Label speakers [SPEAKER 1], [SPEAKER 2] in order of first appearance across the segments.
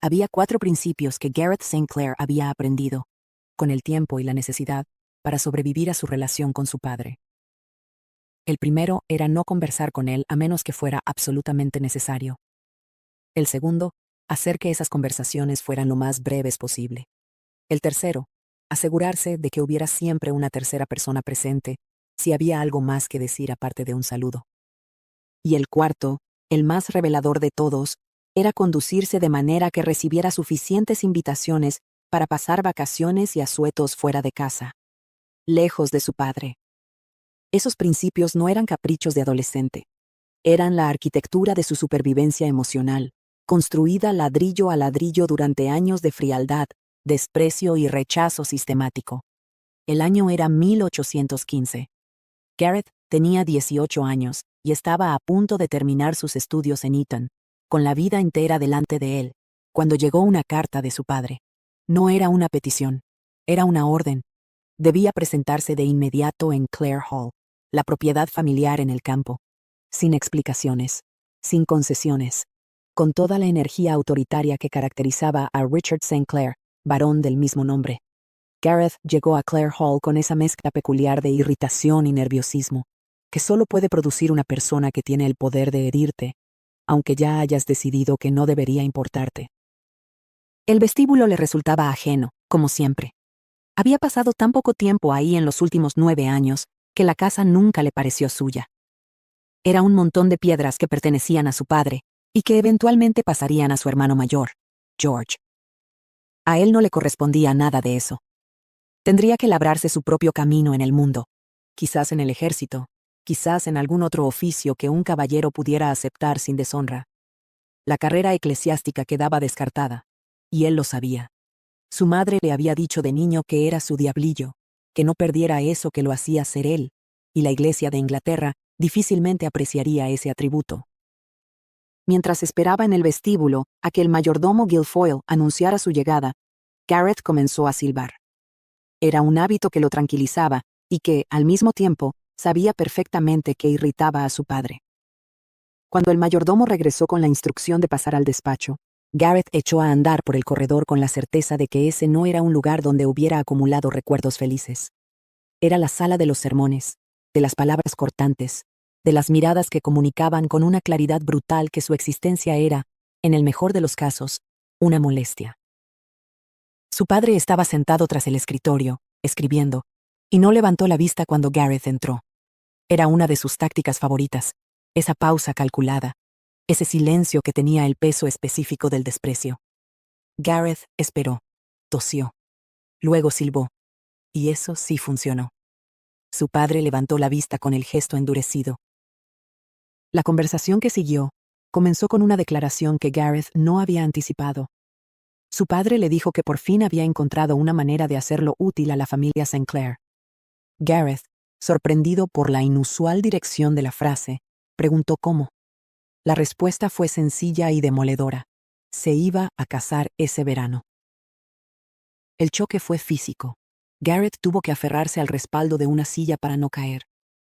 [SPEAKER 1] Había 4 principios que Gareth St. Clair había aprendido, con el tiempo y la necesidad, para sobrevivir a su relación con su padre. El primero era no conversar con él a menos que fuera absolutamente necesario. El segundo, hacer que esas conversaciones fueran lo más breves posible. El tercero, asegurarse de que hubiera siempre una tercera persona presente, si había algo más que decir aparte de un saludo. Y el cuarto, el más revelador de todos, era conducirse de manera que recibiera suficientes invitaciones para pasar vacaciones y asuetos fuera de casa, lejos de su padre. Esos principios no eran caprichos de adolescente. Eran la arquitectura de su supervivencia emocional, construida ladrillo a ladrillo durante años de frialdad, desprecio y rechazo sistemático. El año era 1815. Gareth tenía 18 años y estaba a punto de terminar sus estudios en Eton, con la vida entera delante de él, cuando llegó una carta de su padre. No era una petición, era una orden. Debía presentarse de inmediato en Clare Hall, la propiedad familiar en el campo, sin explicaciones, sin concesiones, con toda la energía autoritaria que caracterizaba a Richard St. Clair, varón del mismo nombre. Gareth llegó a Clare Hall con esa mezcla peculiar de irritación y nerviosismo, que solo puede producir una persona que tiene el poder de herirte, aunque ya hayas decidido que no debería importarte. El vestíbulo le resultaba ajeno, como siempre. Había pasado tan poco tiempo ahí en los últimos 9 años que la casa nunca le pareció suya. Era un montón de piedras que pertenecían a su padre y que eventualmente pasarían a su hermano mayor, George. A él no le correspondía nada de eso. Tendría que labrarse su propio camino en el mundo, quizás en el ejército, quizás en algún otro oficio que un caballero pudiera aceptar sin deshonra. La carrera eclesiástica quedaba descartada, y él lo sabía. Su madre le había dicho de niño que era su diablillo, que no perdiera eso que lo hacía ser él, y la Iglesia de Inglaterra difícilmente apreciaría ese atributo. Mientras esperaba en el vestíbulo a que el mayordomo Guilfoyle anunciara su llegada, Gareth comenzó a silbar. Era un hábito que lo tranquilizaba y que, al mismo tiempo, sabía perfectamente que irritaba a su padre. Cuando el mayordomo regresó con la instrucción de pasar al despacho, Gareth echó a andar por el corredor con la certeza de que ese no era un lugar donde hubiera acumulado recuerdos felices. Era la sala de los sermones, de las palabras cortantes, de las miradas que comunicaban con una claridad brutal que su existencia era, en el mejor de los casos, una molestia. Su padre estaba sentado tras el escritorio, escribiendo, y no levantó la vista cuando Gareth entró. Era una de sus tácticas favoritas, esa pausa calculada, ese silencio que tenía el peso específico del desprecio. Gareth esperó, tosió, luego silbó, y eso sí funcionó. Su padre levantó la vista con el gesto endurecido. La conversación que siguió comenzó con una declaración que Gareth no había anticipado. Su padre le dijo que por fin había encontrado una manera de hacerlo útil a la familia St. Clair. Gareth, sorprendido por la inusual dirección de la frase, preguntó cómo. La respuesta fue sencilla y demoledora. Se iba a casar ese verano. El choque fue físico. Gareth tuvo que aferrarse al respaldo de una silla para no caer.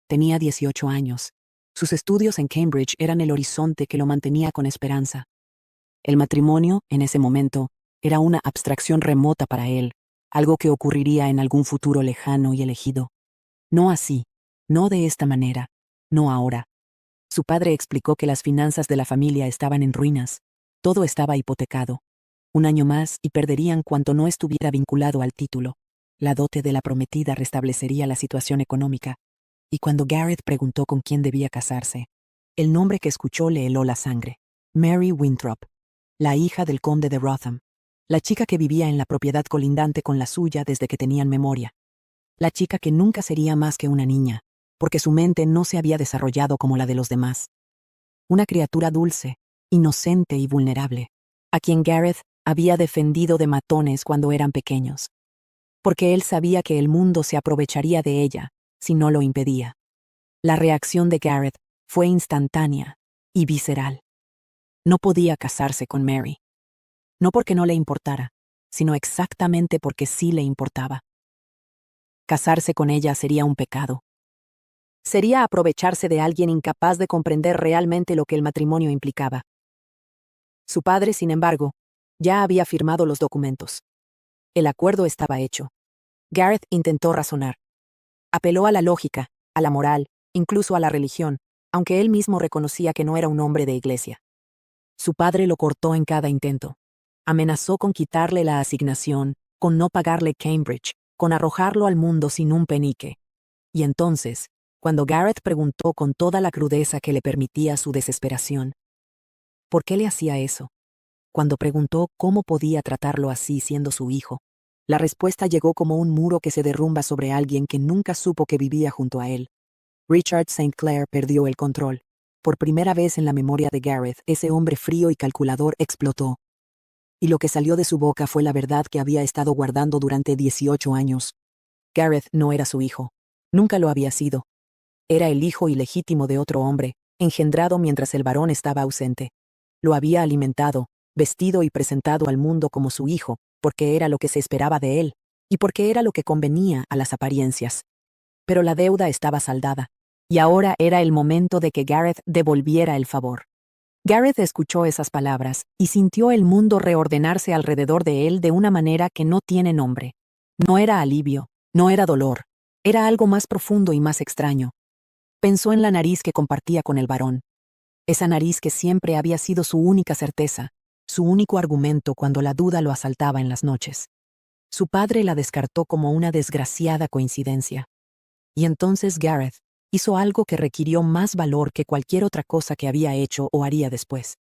[SPEAKER 1] Tenía 18 años. Sus estudios en Cambridge eran el horizonte que lo mantenía con esperanza. El matrimonio, en ese momento, era una abstracción remota para él, algo que ocurriría en algún futuro lejano y elegido. No así, no de esta manera, no ahora. Su padre explicó que las finanzas de la familia estaban en ruinas. Todo estaba hipotecado. Un año más y perderían cuanto no estuviera vinculado al título. La dote de la prometida restablecería la situación económica. Y cuando Gareth preguntó con quién debía casarse, el nombre que escuchó le heló la sangre. Mary Winthrop, la hija del conde de Wrotham, la chica que vivía en la propiedad colindante con la suya desde que tenían memoria. La chica que nunca sería más que una niña, porque su mente no se había desarrollado como la de los demás. Una criatura dulce, inocente y vulnerable, a quien Gareth había defendido de matones cuando eran pequeños. Porque él sabía que el mundo se aprovecharía de ella si no lo impedía. La reacción de Gareth fue instantánea y visceral. No podía casarse con Mary. No porque no le importara, sino exactamente porque sí le importaba. Casarse con ella sería un pecado. Sería aprovecharse de alguien incapaz de comprender realmente lo que el matrimonio implicaba. Su padre, sin embargo, Ya había firmado los documentos. El acuerdo estaba hecho. Gareth intentó razonar. Apeló a la lógica, a la moral, incluso a la religión, aunque él mismo reconocía que no era un hombre de iglesia. Su padre lo cortó en cada intento. Amenazó con quitarle la asignación, con no pagarle Cambridge, con arrojarlo al mundo sin un penique. Y entonces, cuando Gareth preguntó con toda la crudeza que le permitía su desesperación, ¿por qué le hacía eso? Cuando preguntó cómo podía tratarlo así siendo su hijo, la respuesta llegó como un muro que se derrumba sobre alguien que nunca supo que vivía junto a él. Richard St. Clair perdió el control. Por primera vez en la memoria de Gareth, ese hombre frío y calculador explotó. Y lo que salió de su boca fue la verdad que había estado guardando durante 18 años. Gareth no era su hijo. Nunca lo había sido. Era el hijo ilegítimo de otro hombre, engendrado mientras el varón estaba ausente. Lo había alimentado, vestido y presentado al mundo como su hijo, porque era lo que se esperaba de él, y porque era lo que convenía a las apariencias. Pero la deuda estaba saldada, y ahora era el momento de que Gareth devolviera el favor. Gareth escuchó esas palabras y sintió el mundo reordenarse alrededor de él de una manera que no tiene nombre. No era alivio, no era dolor, era algo más profundo y más extraño. Pensó en la nariz que compartía con el varón. Esa nariz que siempre había sido su única certeza, su único argumento cuando la duda lo asaltaba en las noches. Su padre la descartó como una desgraciada coincidencia. Y entonces Gareth hizo algo que requirió más valor que cualquier otra cosa que había hecho o haría después.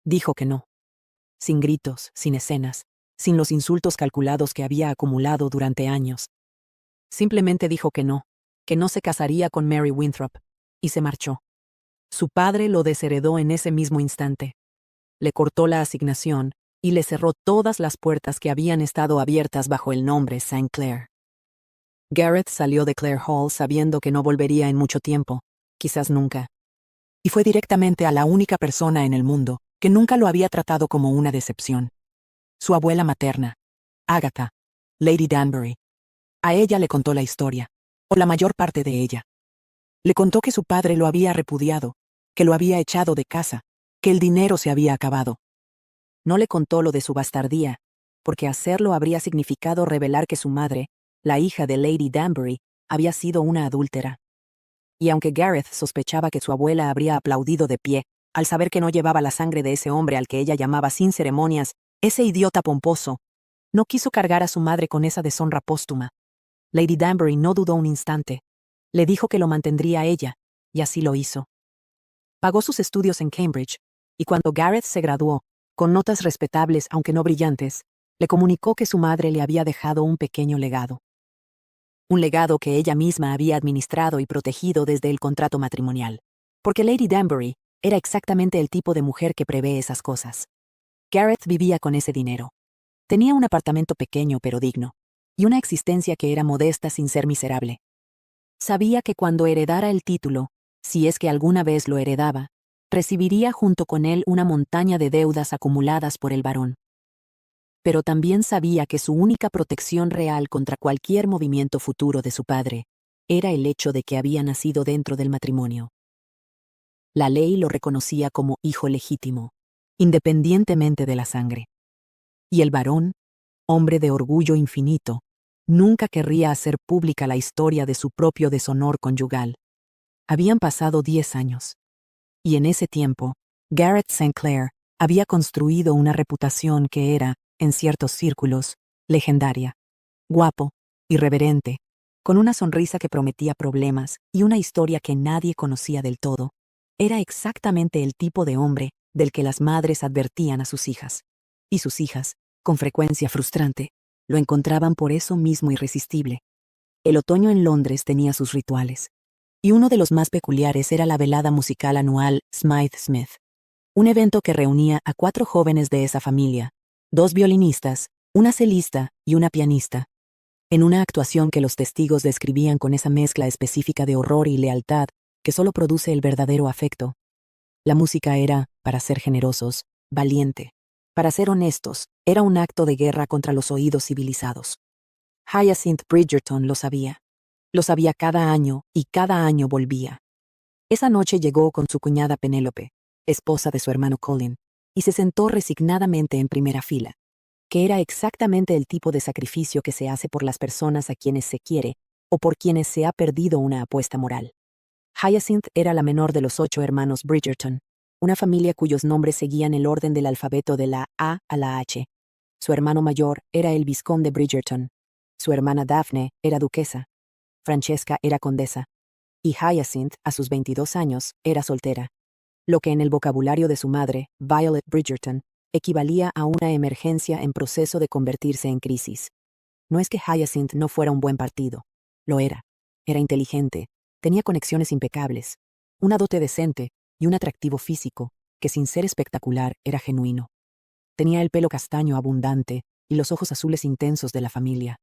[SPEAKER 1] Dijo que no. Sin gritos, sin escenas, sin los insultos calculados que había acumulado durante años. Simplemente dijo que no se casaría con Mary Winthrop, y se marchó. Su padre lo desheredó en ese mismo instante. Le cortó la asignación y le cerró todas las puertas que habían estado abiertas bajo el nombre St. Clair. Gareth salió de Clare Hall sabiendo que no volvería en mucho tiempo, quizás nunca. Y fue directamente a la única persona en el mundo que nunca lo había tratado como una decepción. Su abuela materna, Agatha, Lady Danbury. A ella le contó la historia, o la mayor parte de ella. Le contó que su padre lo había repudiado, que lo había echado de casa, que el dinero se había acabado. No le contó lo de su bastardía, porque hacerlo habría significado revelar que su madre, la hija de Lady Danbury, había sido una adúltera. Y aunque Gareth sospechaba que su abuela habría aplaudido de pie al saber que no llevaba la sangre de ese hombre al que ella llamaba sin ceremonias, ese idiota pomposo, no quiso cargar a su madre con esa deshonra póstuma. Lady Danbury no dudó un instante. Le dijo que lo mantendría ella, y así lo hizo. Pagó sus estudios en Cambridge, y cuando Gareth se graduó, con notas respetables aunque no brillantes, le comunicó que su madre le había dejado un pequeño legado. Un legado que ella misma había administrado y protegido desde el contrato matrimonial. Porque Lady Danbury era exactamente el tipo de mujer que prevé esas cosas. Gareth vivía con ese dinero. Tenía un apartamento pequeño pero digno, y una existencia que era modesta sin ser miserable. Sabía que cuando heredara el título, si es que alguna vez lo heredaba, recibiría junto con él una montaña de deudas acumuladas por el varón. Pero también sabía que su única protección real contra cualquier movimiento futuro de su padre era el hecho de que había nacido dentro del matrimonio. La ley lo reconocía como hijo legítimo, independientemente de la sangre. Y el varón, hombre de orgullo infinito, nunca querría hacer pública la historia de su propio deshonor conyugal. Habían pasado 10 años. Y en ese tiempo, Gareth St. Clair había construido una reputación que era, en ciertos círculos, legendaria. Guapo, irreverente, con una sonrisa que prometía problemas y una historia que nadie conocía del todo. Era exactamente el tipo de hombre del que las madres advertían a sus hijas. Y sus hijas, con frecuencia frustrante, lo encontraban por eso mismo irresistible. El otoño en Londres tenía sus rituales. Y uno de los más peculiares era la velada musical anual Smythe Smith. Un evento que reunía a 4 jóvenes de esa familia, 2 violinistas, una celista y una pianista, en una actuación que los testigos describían con esa mezcla específica de horror y lealtad que solo produce el verdadero afecto. La música era, para ser generosos, valiente. Para ser honestos, era un acto de guerra contra los oídos civilizados. Hyacinth Bridgerton lo sabía. Lo sabía cada año y cada año volvía. Esa noche llegó con su cuñada Penélope, esposa de su hermano Colin. y se sentó resignadamente en primera fila, que era exactamente el tipo de sacrificio que se hace por las personas a quienes se quiere o por quienes se ha perdido una apuesta moral. Hyacinth era la menor de los 8 hermanos Bridgerton, una familia cuyos nombres seguían el orden del alfabeto de la A a la H. Su hermano mayor era el vizconde Bridgerton. Su hermana Daphne era duquesa. Francesca era condesa. Y Hyacinth, a sus 22 años, era soltera. Lo que en el vocabulario de su madre, Violet Bridgerton, equivalía a una emergencia en proceso de convertirse en crisis. No es que Hyacinth no fuera un buen partido. Lo era. Era inteligente, tenía conexiones impecables, una dote decente y un atractivo físico que, sin ser espectacular, era genuino. Tenía el pelo castaño abundante y los ojos azules intensos de la familia.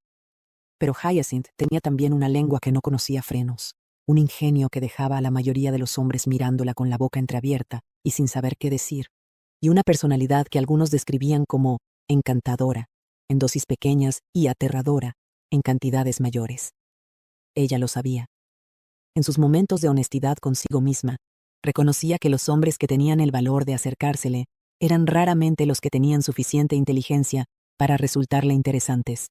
[SPEAKER 1] Pero Hyacinth tenía también una lengua que no conocía frenos, un ingenio que dejaba a la mayoría de los hombres mirándola con la boca entreabierta y sin saber qué decir, y una personalidad que algunos describían como encantadora, en dosis pequeñas, y aterradora, en cantidades mayores. Ella lo sabía. En sus momentos de honestidad consigo misma, reconocía que los hombres que tenían el valor de acercársele eran raramente los que tenían suficiente inteligencia para resultarle interesantes,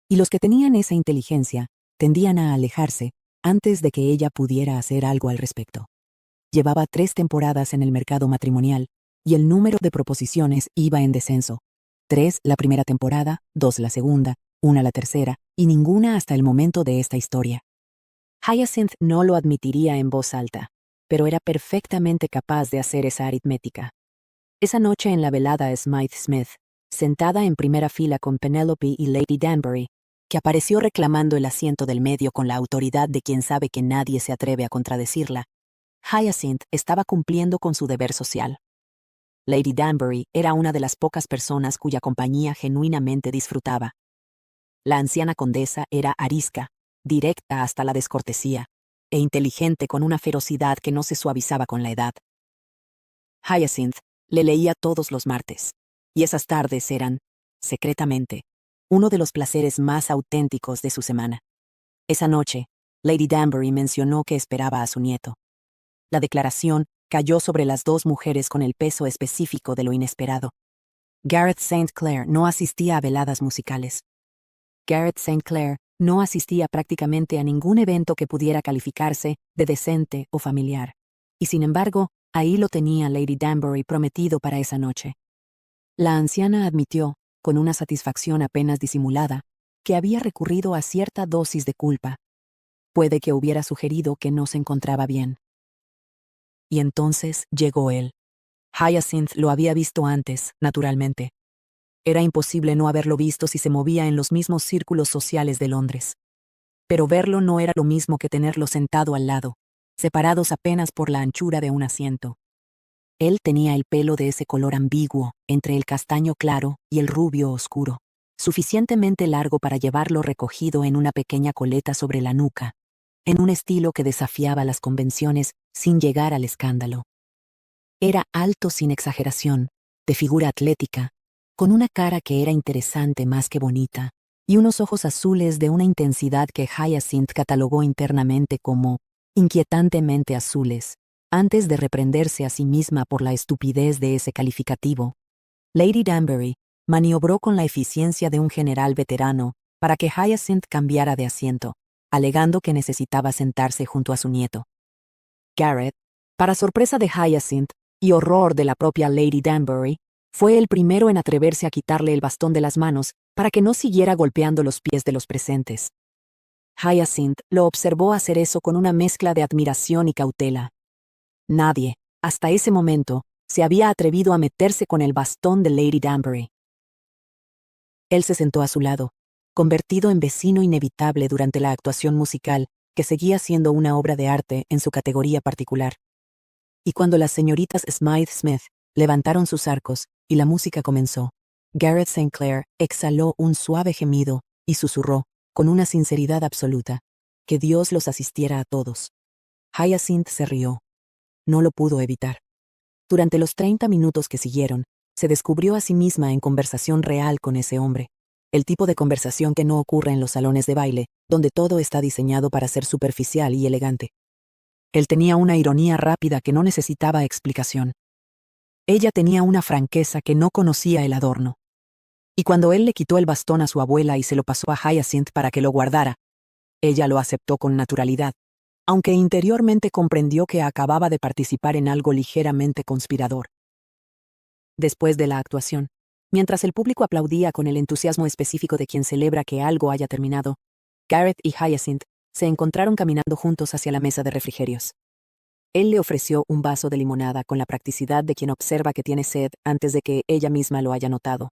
[SPEAKER 1] y los que tenían esa inteligencia tendían a alejarse antes de que ella pudiera hacer algo al respecto. Llevaba 3 temporadas en el mercado matrimonial y el número de proposiciones iba en descenso. 3 la primera temporada, 2 la segunda, 1 la tercera y ninguna hasta el momento de esta historia. Hyacinth no lo admitiría en voz alta, pero era perfectamente capaz de hacer esa aritmética. Esa noche en la velada Smythe Smith, sentada en primera fila con Penelope y Lady Danbury, que apareció reclamando el asiento del medio con la autoridad de quien sabe que nadie se atreve a contradecirla, Hyacinth estaba cumpliendo con su deber social. Lady Danbury era una de las pocas personas cuya compañía genuinamente disfrutaba. La anciana condesa era arisca, directa hasta la descortesía, e inteligente con una ferocidad que no se suavizaba con la edad. Hyacinth le leía todos los martes, y esas tardes eran, secretamente, uno de los placeres más auténticos de su semana. Esa noche, Lady Danbury mencionó que esperaba a su nieto. La declaración cayó sobre las 2 mujeres con el peso específico de lo inesperado. Gareth St. Clair no asistía a veladas musicales. Gareth St. Clair no asistía prácticamente a ningún evento que pudiera calificarse de decente o familiar. Y sin embargo, ahí lo tenía Lady Danbury prometido para esa noche. La anciana admitió, con una satisfacción apenas disimulada, que había recurrido a cierta dosis de culpa. Puede que hubiera sugerido que no se encontraba bien. Y entonces llegó él. Hyacinth lo había visto antes, naturalmente. Era imposible no haberlo visto si se movía en los mismos círculos sociales de Londres. Pero verlo no era lo mismo que tenerlo sentado al lado, separados apenas por la anchura de un asiento. Él tenía el pelo de ese color ambiguo, entre el castaño claro y el rubio oscuro, suficientemente largo para llevarlo recogido en una pequeña coleta sobre la nuca, en un estilo que desafiaba las convenciones sin llegar al escándalo. Era alto sin exageración, de figura atlética, con una cara que era interesante más que bonita, y unos ojos azules de una intensidad que Hyacinth catalogó internamente como inquietantemente azules, antes de reprenderse a sí misma por la estupidez de ese calificativo. Lady Danbury maniobró con la eficiencia de un general veterano para que Hyacinth cambiara de asiento, alegando que necesitaba sentarse junto a su nieto. Gareth, para sorpresa de Hyacinth y horror de la propia Lady Danbury, fue el primero en atreverse a quitarle el bastón de las manos para que no siguiera golpeando los pies de los presentes. Hyacinth lo observó hacer eso con una mezcla de admiración y cautela. Nadie, hasta ese momento, se había atrevido a meterse con el bastón de Lady Danbury. Él se sentó a su lado, convertido en vecino inevitable durante la actuación musical, que seguía siendo una obra de arte en su categoría particular. Y cuando las señoritas Smythe Smith levantaron sus arcos y la música comenzó, Gareth St. Clair exhaló un suave gemido y susurró, con una sinceridad absoluta, que Dios los asistiera a todos. Hyacinth se rió. No lo pudo evitar. Durante los 30 minutos que siguieron, se descubrió a sí misma en conversación real con ese hombre, el tipo de conversación que no ocurre en los salones de baile, donde todo está diseñado para ser superficial y elegante. Él tenía una ironía rápida que no necesitaba explicación. Ella tenía una franqueza que no conocía el adorno. Y cuando él le quitó el bastón a su abuela y se lo pasó a Hyacinth para que lo guardara, ella lo aceptó con naturalidad, aunque interiormente comprendió que acababa de participar en algo ligeramente conspirador. Después de la actuación, mientras el público aplaudía con el entusiasmo específico de quien celebra que algo haya terminado, Gareth y Hyacinth se encontraron caminando juntos hacia la mesa de refrigerios. Él le ofreció un vaso de limonada con la practicidad de quien observa que tiene sed antes de que ella misma lo haya notado.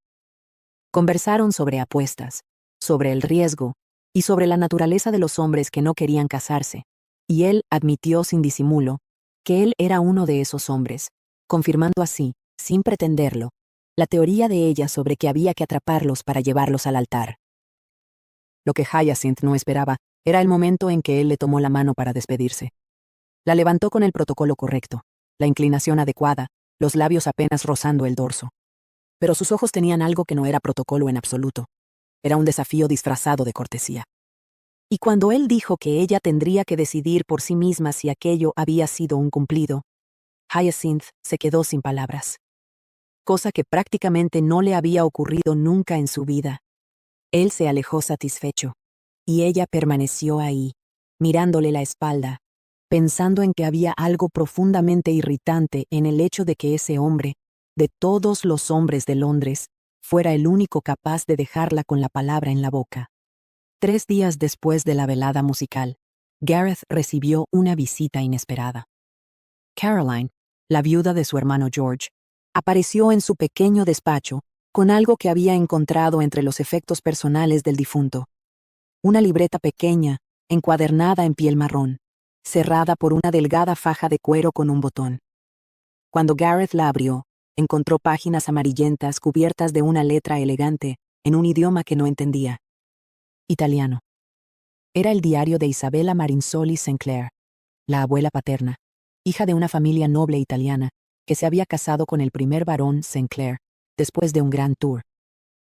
[SPEAKER 1] Conversaron sobre apuestas, sobre el riesgo y sobre la naturaleza de los hombres que no querían casarse, y él admitió sin disimulo que él era uno de esos hombres, confirmando así, sin pretenderlo, la teoría de ella sobre que había que atraparlos para llevarlos al altar. Lo que Hyacinth no esperaba era el momento en que él le tomó la mano para despedirse. La levantó con el protocolo correcto, la inclinación adecuada, los labios apenas rozando el dorso. Pero sus ojos tenían algo que no era protocolo en absoluto. Era un desafío disfrazado de cortesía. Y cuando él dijo que ella tendría que decidir por sí misma si aquello había sido un cumplido, Hyacinth se quedó sin palabras. Cosa que prácticamente no le había ocurrido nunca en su vida. Él se alejó satisfecho, y ella permaneció ahí, mirándole la espalda, pensando en que había algo profundamente irritante en el hecho de que ese hombre, de todos los hombres de Londres, fuera el único capaz de dejarla con la palabra en la boca. 3 días después de la velada musical, Gareth recibió una visita inesperada. Caroline, la viuda de su hermano George, apareció en su pequeño despacho con algo que había encontrado entre los efectos personales del difunto. Una libreta pequeña, encuadernada en piel marrón, cerrada por una delgada faja de cuero con un botón. Cuando Gareth la abrió, encontró páginas amarillentas cubiertas de una letra elegante en un idioma que no entendía. Italiano. Era el diario de Isabella Marinsoli Sinclair, la abuela paterna, hija de una familia noble italiana que se había casado con el primer barón Sinclair después de un gran tour.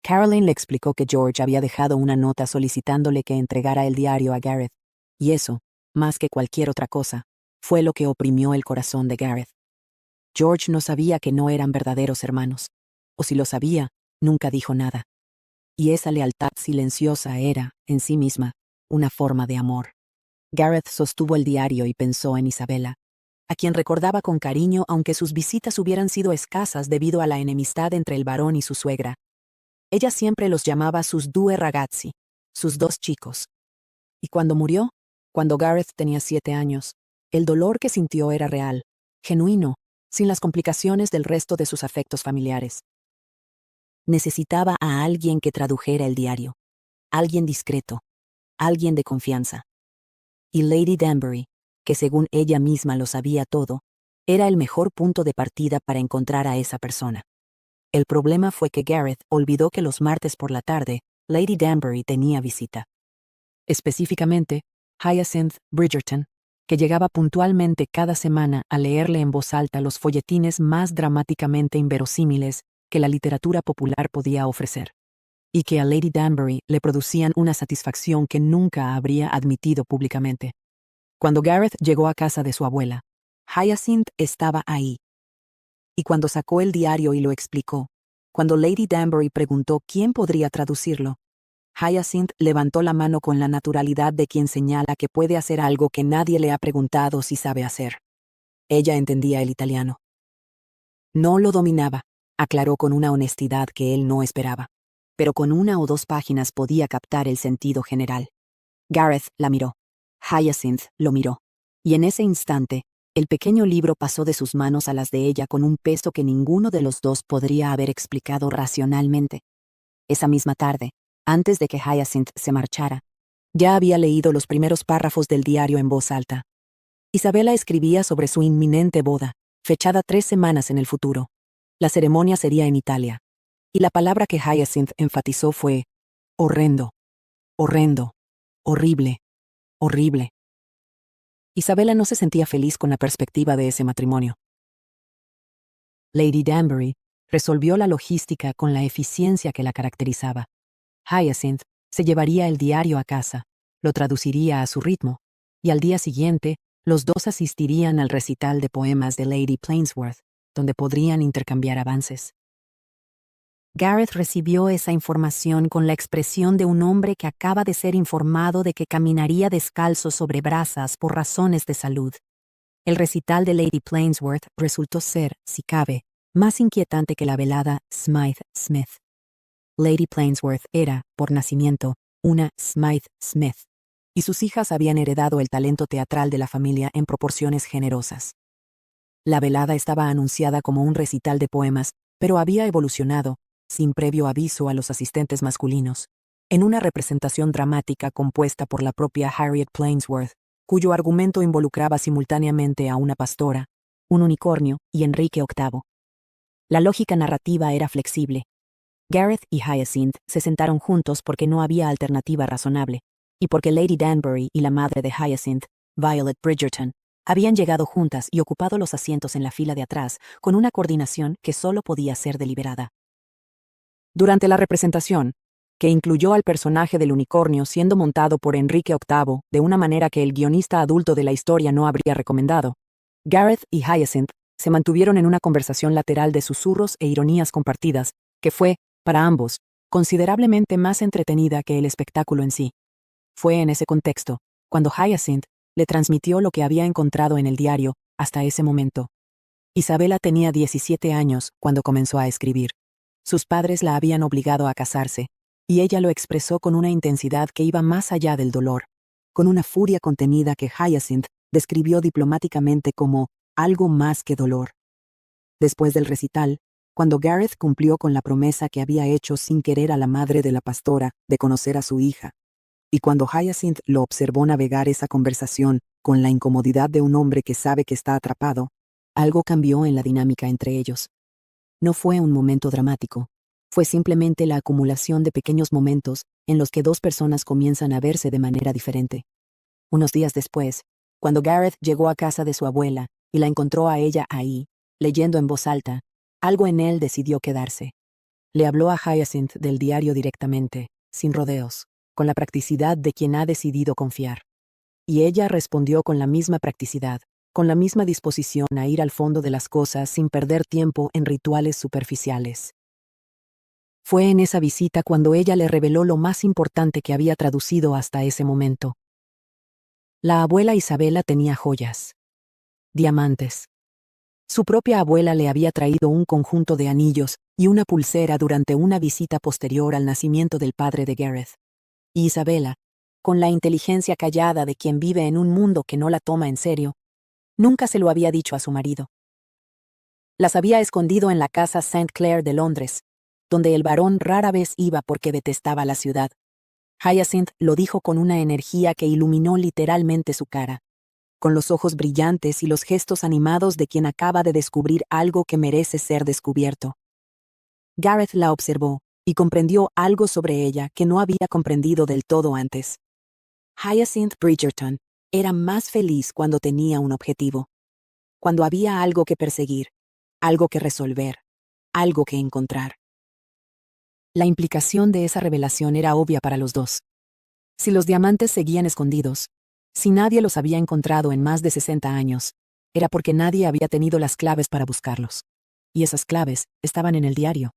[SPEAKER 1] Caroline le explicó que George había dejado una nota solicitándole que entregara el diario a Gareth, y eso, más que cualquier otra cosa, fue lo que oprimió el corazón de Gareth. George no sabía que no eran verdaderos hermanos, o si lo sabía, nunca dijo nada. Y esa lealtad silenciosa era, en sí misma, una forma de amor. Gareth sostuvo el diario y pensó en Isabella, a quien recordaba con cariño aunque sus visitas hubieran sido escasas debido a la enemistad entre el barón y su suegra. Ella siempre los llamaba sus 2 ragazzi, sus 2 chicos. Y cuando murió, cuando Gareth tenía 7 años, el dolor que sintió era real, genuino, sin las complicaciones del resto de sus afectos familiares. Necesitaba a alguien que tradujera el diario, alguien discreto, alguien de confianza. Y Lady Danbury, que según ella misma lo sabía todo, era el mejor punto de partida para encontrar a esa persona. El problema fue que Gareth olvidó que los martes por la tarde, Lady Danbury tenía visita. Específicamente, Hyacinth Bridgerton, que llegaba puntualmente cada semana a leerle en voz alta los folletines más dramáticamente inverosímiles que la literatura popular podía ofrecer, y que a Lady Danbury le producían una satisfacción que nunca habría admitido públicamente. Cuando Gareth llegó a casa de su abuela, Hyacinth estaba ahí. Y cuando sacó el diario y lo explicó, cuando Lady Danbury preguntó quién podría traducirlo, Hyacinth levantó la mano con la naturalidad de quien señala que puede hacer algo que nadie le ha preguntado si sabe hacer. Ella entendía el italiano. No lo dominaba, aclaró con una honestidad que él no esperaba, pero con 1 o 2 páginas podía captar el sentido general. Gareth la miró. Hyacinth lo miró. Y en ese instante, el pequeño libro pasó de sus manos a las de ella con un peso que ninguno de los dos podría haber explicado racionalmente. Esa misma tarde, antes de que Hyacinth se marchara, ya había leído los primeros párrafos del diario en voz alta. Isabella escribía sobre su inminente boda, fechada 3 semanas en el futuro. La ceremonia sería en Italia. Y la palabra que Hyacinth enfatizó fue horrendo, horrendo, horrible, horrible. Isabella no se sentía feliz con la perspectiva de ese matrimonio. Lady Danbury resolvió la logística con la eficiencia que la caracterizaba. Hyacinth se llevaría el diario a casa, lo traduciría a su ritmo, y al día siguiente, los dos asistirían al recital de poemas de Lady Plainsworth, donde podrían intercambiar avances. Gareth recibió esa información con la expresión de un hombre que acaba de ser informado de que caminaría descalzo sobre brasas por razones de salud. El recital de Lady Plainsworth resultó ser, si cabe, más inquietante que la velada Smythe Smith. Lady Plainsworth era, por nacimiento, una Smythe Smith, y sus hijas habían heredado el talento teatral de la familia en proporciones generosas. La velada estaba anunciada como un recital de poemas, pero había evolucionado, sin previo aviso a los asistentes masculinos, en una representación dramática compuesta por la propia Harriet Plainsworth, cuyo argumento involucraba simultáneamente a una pastora, un unicornio y Enrique VIII. La lógica narrativa era flexible. Gareth y Hyacinth se sentaron juntos porque no había alternativa razonable, y porque Lady Danbury y la madre de Hyacinth, Violet Bridgerton, habían llegado juntas y ocupado los asientos en la fila de atrás con una coordinación que solo podía ser deliberada. Durante la representación, que incluyó al personaje del unicornio siendo montado por Enrique VIII de una manera que el guionista adulto de la historia no habría recomendado, Gareth y Hyacinth se mantuvieron en una conversación lateral de susurros e ironías compartidas, que fue, para ambos, considerablemente más entretenida que el espectáculo en sí. Fue en ese contexto, cuando Hyacinth le transmitió lo que había encontrado en el diario hasta ese momento. Isabella tenía 17 años cuando comenzó a escribir. Sus padres la habían obligado a casarse, y ella lo expresó con una intensidad que iba más allá del dolor, con una furia contenida que Hyacinth describió diplomáticamente como algo más que dolor. Después del recital, cuando Gareth cumplió con la promesa que había hecho sin querer a la madre de la pastora de conocer a su hija, y cuando Hyacinth lo observó navegar esa conversación con la incomodidad de un hombre que sabe que está atrapado, algo cambió en la dinámica entre ellos. No fue un momento dramático, fue simplemente la acumulación de pequeños momentos en los que dos personas comienzan a verse de manera diferente. Unos días después, cuando Gareth llegó a casa de su abuela y la encontró a ella ahí, leyendo en voz alta, algo en él decidió quedarse. Le habló a Hyacinth del diario directamente, sin rodeos, con la practicidad de quien ha decidido confiar. Y ella respondió con la misma practicidad, con la misma disposición a ir al fondo de las cosas sin perder tiempo en rituales superficiales. Fue en esa visita cuando ella le reveló lo más importante que había traducido hasta ese momento. La abuela Isabella tenía joyas. Diamantes. Su propia abuela le había traído un conjunto de anillos y una pulsera durante una visita posterior al nacimiento del padre de Gareth. Y Isabella, con la inteligencia callada de quien vive en un mundo que no la toma en serio, nunca se lo había dicho a su marido. Las había escondido en la casa St. Clair de Londres, donde el varón rara vez iba porque detestaba la ciudad. Hyacinth lo dijo con una energía que iluminó literalmente su cara, con los ojos brillantes y los gestos animados de quien acaba de descubrir algo que merece ser descubierto. Gareth la observó y comprendió algo sobre ella que no había comprendido del todo antes. Hyacinth Bridgerton era más feliz cuando tenía un objetivo, cuando había algo que perseguir, algo que resolver, algo que encontrar. La implicación de esa revelación era obvia para los dos. Si los diamantes seguían escondidos, si nadie los había encontrado en más de 60 años, era porque nadie había tenido las claves para buscarlos. Y esas claves estaban en el diario.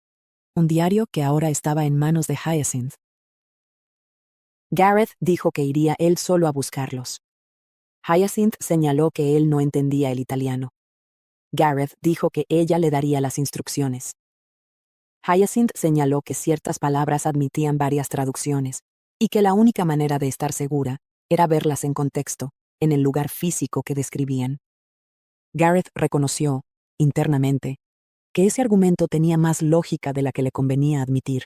[SPEAKER 1] Un diario que ahora estaba en manos de Hyacinth. Gareth dijo que iría él solo a buscarlos. Hyacinth señaló que él no entendía el italiano. Gareth dijo que ella le daría las instrucciones. Hyacinth señaló que ciertas palabras admitían varias traducciones, y que la única manera de estar segura era verlas en contexto, en el lugar físico que describían. Gareth reconoció, internamente, que ese argumento tenía más lógica de la que le convenía admitir.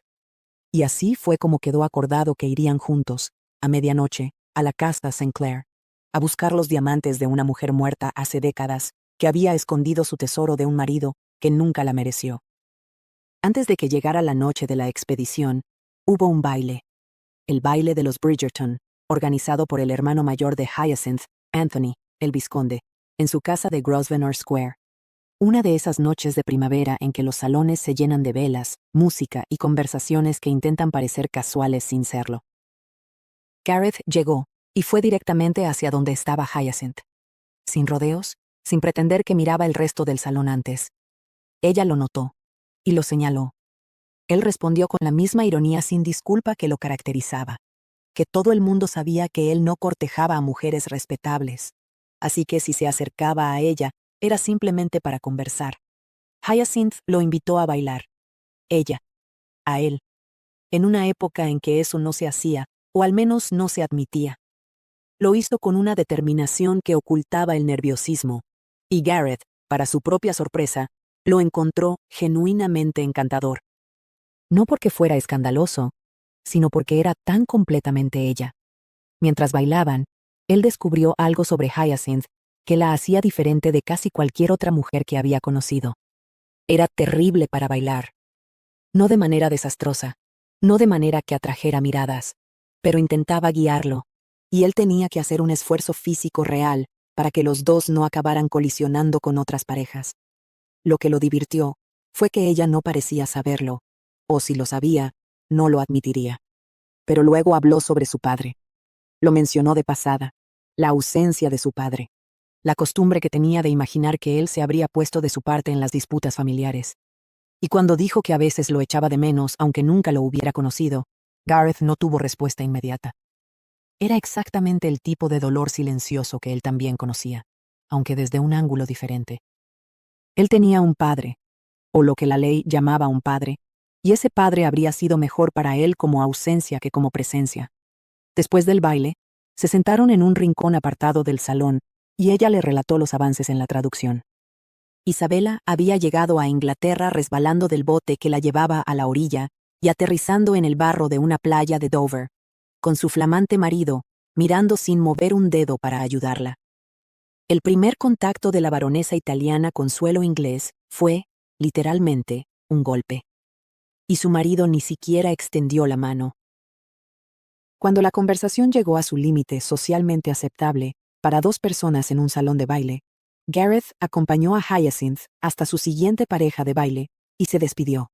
[SPEAKER 1] Y así fue como quedó acordado que irían juntos, a medianoche, a la casa St. Clair, a buscar los diamantes de una mujer muerta hace décadas, que había escondido su tesoro de un marido que nunca la mereció. Antes de que llegara la noche de la expedición, hubo un baile. El baile de los Bridgerton, organizado por el hermano mayor de Hyacinth, Anthony, el vizconde, en su casa de Grosvenor Square. Una de esas noches de primavera en que los salones se llenan de velas, música y conversaciones que intentan parecer casuales sin serlo. Gareth llegó y fue directamente hacia donde estaba Hyacinth. Sin rodeos, sin pretender que miraba el resto del salón antes. Ella lo notó y lo señaló. Él respondió con la misma ironía sin disculpa que lo caracterizaba, que todo el mundo sabía que él no cortejaba a mujeres respetables, así que si se acercaba a ella, era simplemente para conversar. Hyacinth lo invitó a bailar. Ella, a él, en una época en que eso no se hacía, o al menos no se admitía. Lo hizo con una determinación que ocultaba el nerviosismo, y Gareth, para su propia sorpresa, lo encontró genuinamente encantador. No porque fuera escandaloso, sino porque era tan completamente ella. Mientras bailaban, él descubrió algo sobre Hyacinth que la hacía diferente de casi cualquier otra mujer que había conocido. Era terrible para bailar. No de manera desastrosa, no de manera que atrajera miradas, pero intentaba guiarlo, y él tenía que hacer un esfuerzo físico real para que los dos no acabaran colisionando con otras parejas. Lo que lo divirtió fue que ella no parecía saberlo, o si lo sabía, no lo admitiría. Pero luego habló sobre su padre. Lo mencionó de pasada, la ausencia de su padre, la costumbre que tenía de imaginar que él se habría puesto de su parte en las disputas familiares. Y cuando dijo que a veces lo echaba de menos aunque nunca lo hubiera conocido, Gareth no tuvo respuesta inmediata. Era exactamente el tipo de dolor silencioso que él también conocía, aunque desde un ángulo diferente. Él tenía un padre, o lo que la ley llamaba un padre, y ese padre habría sido mejor para él como ausencia que como presencia. Después del baile, se sentaron en un rincón apartado del salón, y ella le relató los avances en la traducción. Isabela había llegado a Inglaterra resbalando del bote que la llevaba a la orilla y aterrizando en el barro de una playa de Dover, con su flamante marido, mirando sin mover un dedo para ayudarla. El primer contacto de la baronesa italiana con suelo inglés fue, literalmente, un golpe. Y su marido ni siquiera extendió la mano. Cuando la conversación llegó a su límite socialmente aceptable para dos personas en un salón de baile, Gareth acompañó a Hyacinth hasta su siguiente pareja de baile y se despidió.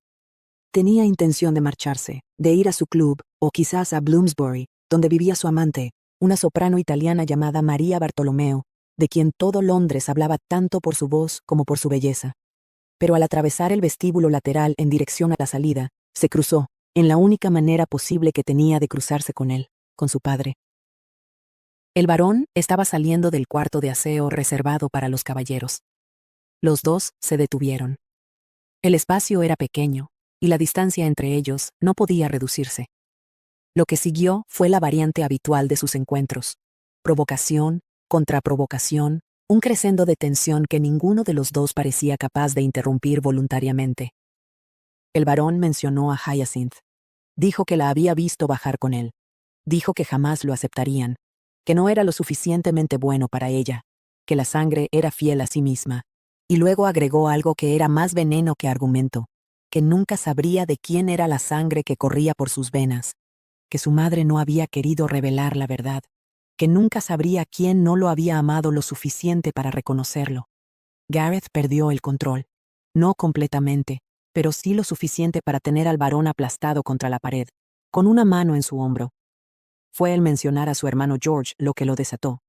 [SPEAKER 1] Tenía intención de marcharse, de ir a su club o quizás a Bloomsbury, donde vivía su amante, una soprano italiana llamada María Bartolomeo, de quien todo Londres hablaba tanto por su voz como por su belleza. Pero al atravesar el vestíbulo lateral en dirección a la salida, se cruzó, en la única manera posible que tenía de cruzarse con él, con su padre. El varón estaba saliendo del cuarto de aseo reservado para los caballeros. Los dos se detuvieron. El espacio era pequeño, y la distancia entre ellos no podía reducirse. Lo que siguió fue la variante habitual de sus encuentros: provocación, contraprovocación, un crescendo de tensión que ninguno de los dos parecía capaz de interrumpir voluntariamente. El varón mencionó a Hyacinth. Dijo que la había visto bajar con él. Dijo que jamás lo aceptarían, que no era lo suficientemente bueno para ella, que la sangre era fiel a sí misma. Y luego agregó algo que era más veneno que argumento, que nunca sabría de quién era la sangre que corría por sus venas, que su madre no había querido revelar la verdad, que nunca sabría quién no lo había amado lo suficiente para reconocerlo. Gareth perdió el control, no completamente, pero sí lo suficiente para tener al varón aplastado contra la pared, con una mano en su hombro. Fue el mencionar a su hermano George lo que lo desató.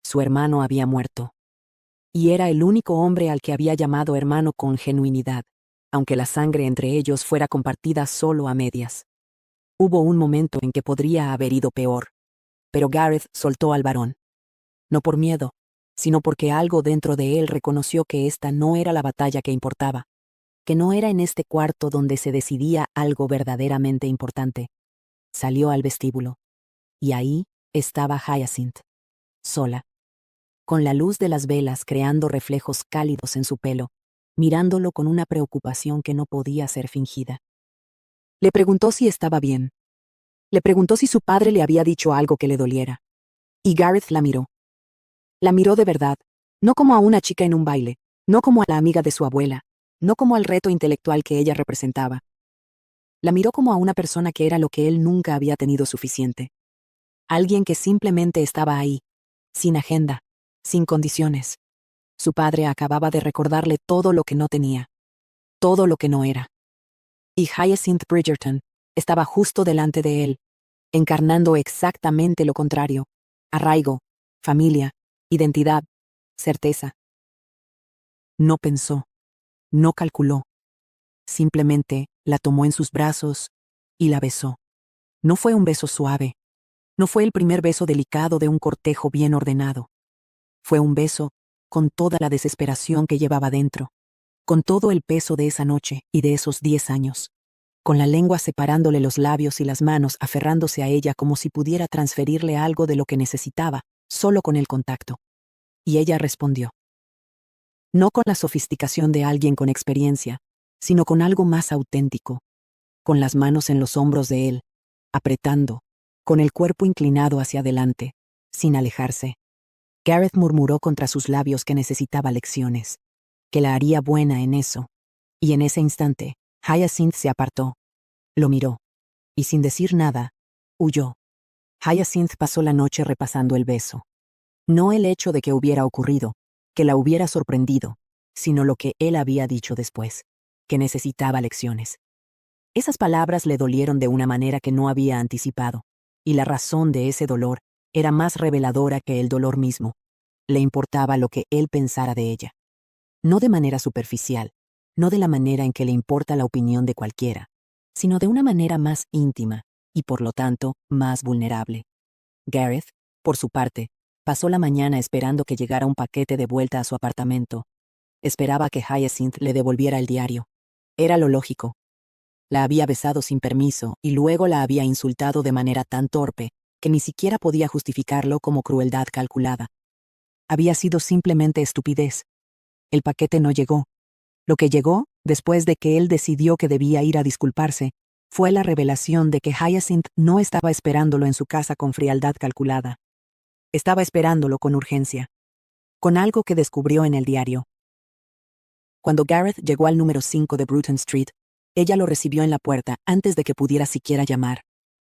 [SPEAKER 1] Su hermano había muerto. Y era el único hombre al que había llamado hermano con genuinidad, aunque la sangre entre ellos fuera compartida solo a medias. Hubo un momento en que podría haber ido peor, pero Gareth soltó al varón. No por miedo, sino porque algo dentro de él reconoció que esta no era la batalla que importaba, que no era en este cuarto donde se decidía algo verdaderamente importante. Salió al vestíbulo. Y ahí estaba Hyacinth, sola, con la luz de las velas creando reflejos cálidos en su pelo, mirándolo con una preocupación que no podía ser fingida. Le preguntó si estaba bien. Le preguntó si su padre le había dicho algo que le doliera. Y Gareth la miró. La miró de verdad, no como a una chica en un baile, no como a la amiga de su abuela, no como al reto intelectual que ella representaba. La miró como a una persona que era lo que él nunca había tenido suficiente. Alguien que simplemente estaba ahí, sin agenda, sin condiciones. Su padre acababa de recordarle todo lo que no tenía, todo lo que no era. Y Hyacinth Bridgerton estaba justo delante de él, encarnando exactamente lo contrario: arraigo, familia, identidad, certeza. No pensó. No calculó. Simplemente la tomó en sus brazos y la besó. No fue un beso suave. No fue el primer beso delicado de un cortejo bien ordenado. Fue un beso con toda la desesperación que llevaba dentro, con todo el peso de esa noche y de esos 10 años, con la lengua separándole los labios y las manos aferrándose a ella como si pudiera transferirle algo de lo que necesitaba, solo con el contacto. Y ella respondió. No con la sofisticación de alguien con experiencia, sino con algo más auténtico, con las manos en los hombros de él, apretando, con el cuerpo inclinado hacia adelante, sin alejarse. Gareth murmuró contra sus labios que necesitaba lecciones, que la haría buena en eso, y en ese instante, Hyacinth se apartó, lo miró, y sin decir nada, huyó. Hyacinth pasó la noche repasando el beso. No el hecho de que hubiera ocurrido, que la hubiera sorprendido, sino lo que él había dicho después, que necesitaba lecciones. Esas palabras le dolieron de una manera que no había anticipado, y la razón de ese dolor era más reveladora que el dolor mismo. Le importaba lo que él pensara de ella. No de manera superficial, no de la manera en que le importa la opinión de cualquiera, sino de una manera más íntima y, por lo tanto, más vulnerable. Gareth, por su parte, pasó la mañana esperando que llegara un paquete de vuelta a su apartamento. Esperaba que Hyacinth le devolviera el diario. Era lo lógico. La había besado sin permiso y luego la había insultado de manera tan torpe que ni siquiera podía justificarlo como crueldad calculada. Había sido simplemente estupidez. El paquete no llegó. Lo que llegó, después de que él decidió que debía ir a disculparse, fue la revelación de que Hyacinth no estaba esperándolo en su casa con frialdad calculada. Estaba esperándolo con urgencia, con algo que descubrió en el diario. Cuando Gareth llegó al número 5 de Bruton Street, ella lo recibió en la puerta antes de que pudiera siquiera llamar.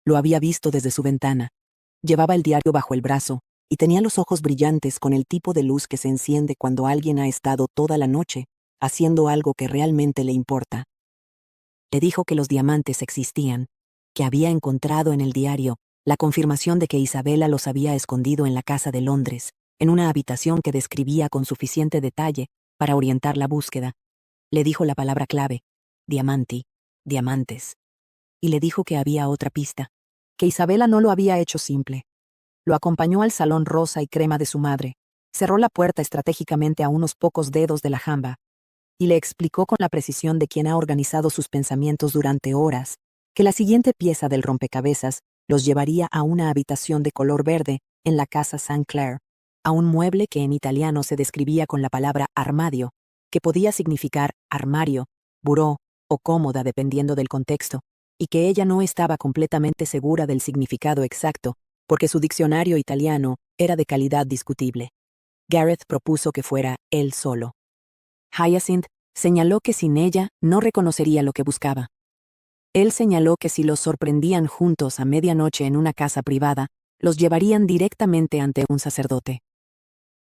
[SPEAKER 1] Lo había visto desde su ventana. Llevaba el diario bajo el brazo y tenía los ojos brillantes con el tipo de luz que se enciende cuando alguien ha estado toda la noche haciendo algo que realmente le importa. Le dijo que los diamantes existían, que había encontrado en el diario la confirmación de que Isabella los había escondido en la casa de Londres, en una habitación que describía con suficiente detalle para orientar la búsqueda. Le dijo la palabra clave, diamanti, diamantes. Y le dijo que había otra pista, que Isabella no lo había hecho simple. Lo acompañó al salón rosa y crema de su madre, cerró la puerta estratégicamente a unos pocos dedos de la jamba, y le explicó con la precisión de quien ha organizado sus pensamientos durante horas, que la siguiente pieza del rompecabezas los llevaría a una habitación de color verde en la casa St. Clair, a un mueble que en italiano se describía con la palabra armadio, que podía significar armario, buró o cómoda dependiendo del contexto, y que ella no estaba completamente segura del significado exacto, porque su diccionario italiano era de calidad discutible. Gareth propuso que fuera él solo. Hyacinth señaló que sin ella no reconocería lo que buscaba. Él señaló que si los sorprendían juntos a medianoche en una casa privada, los llevarían directamente ante un sacerdote.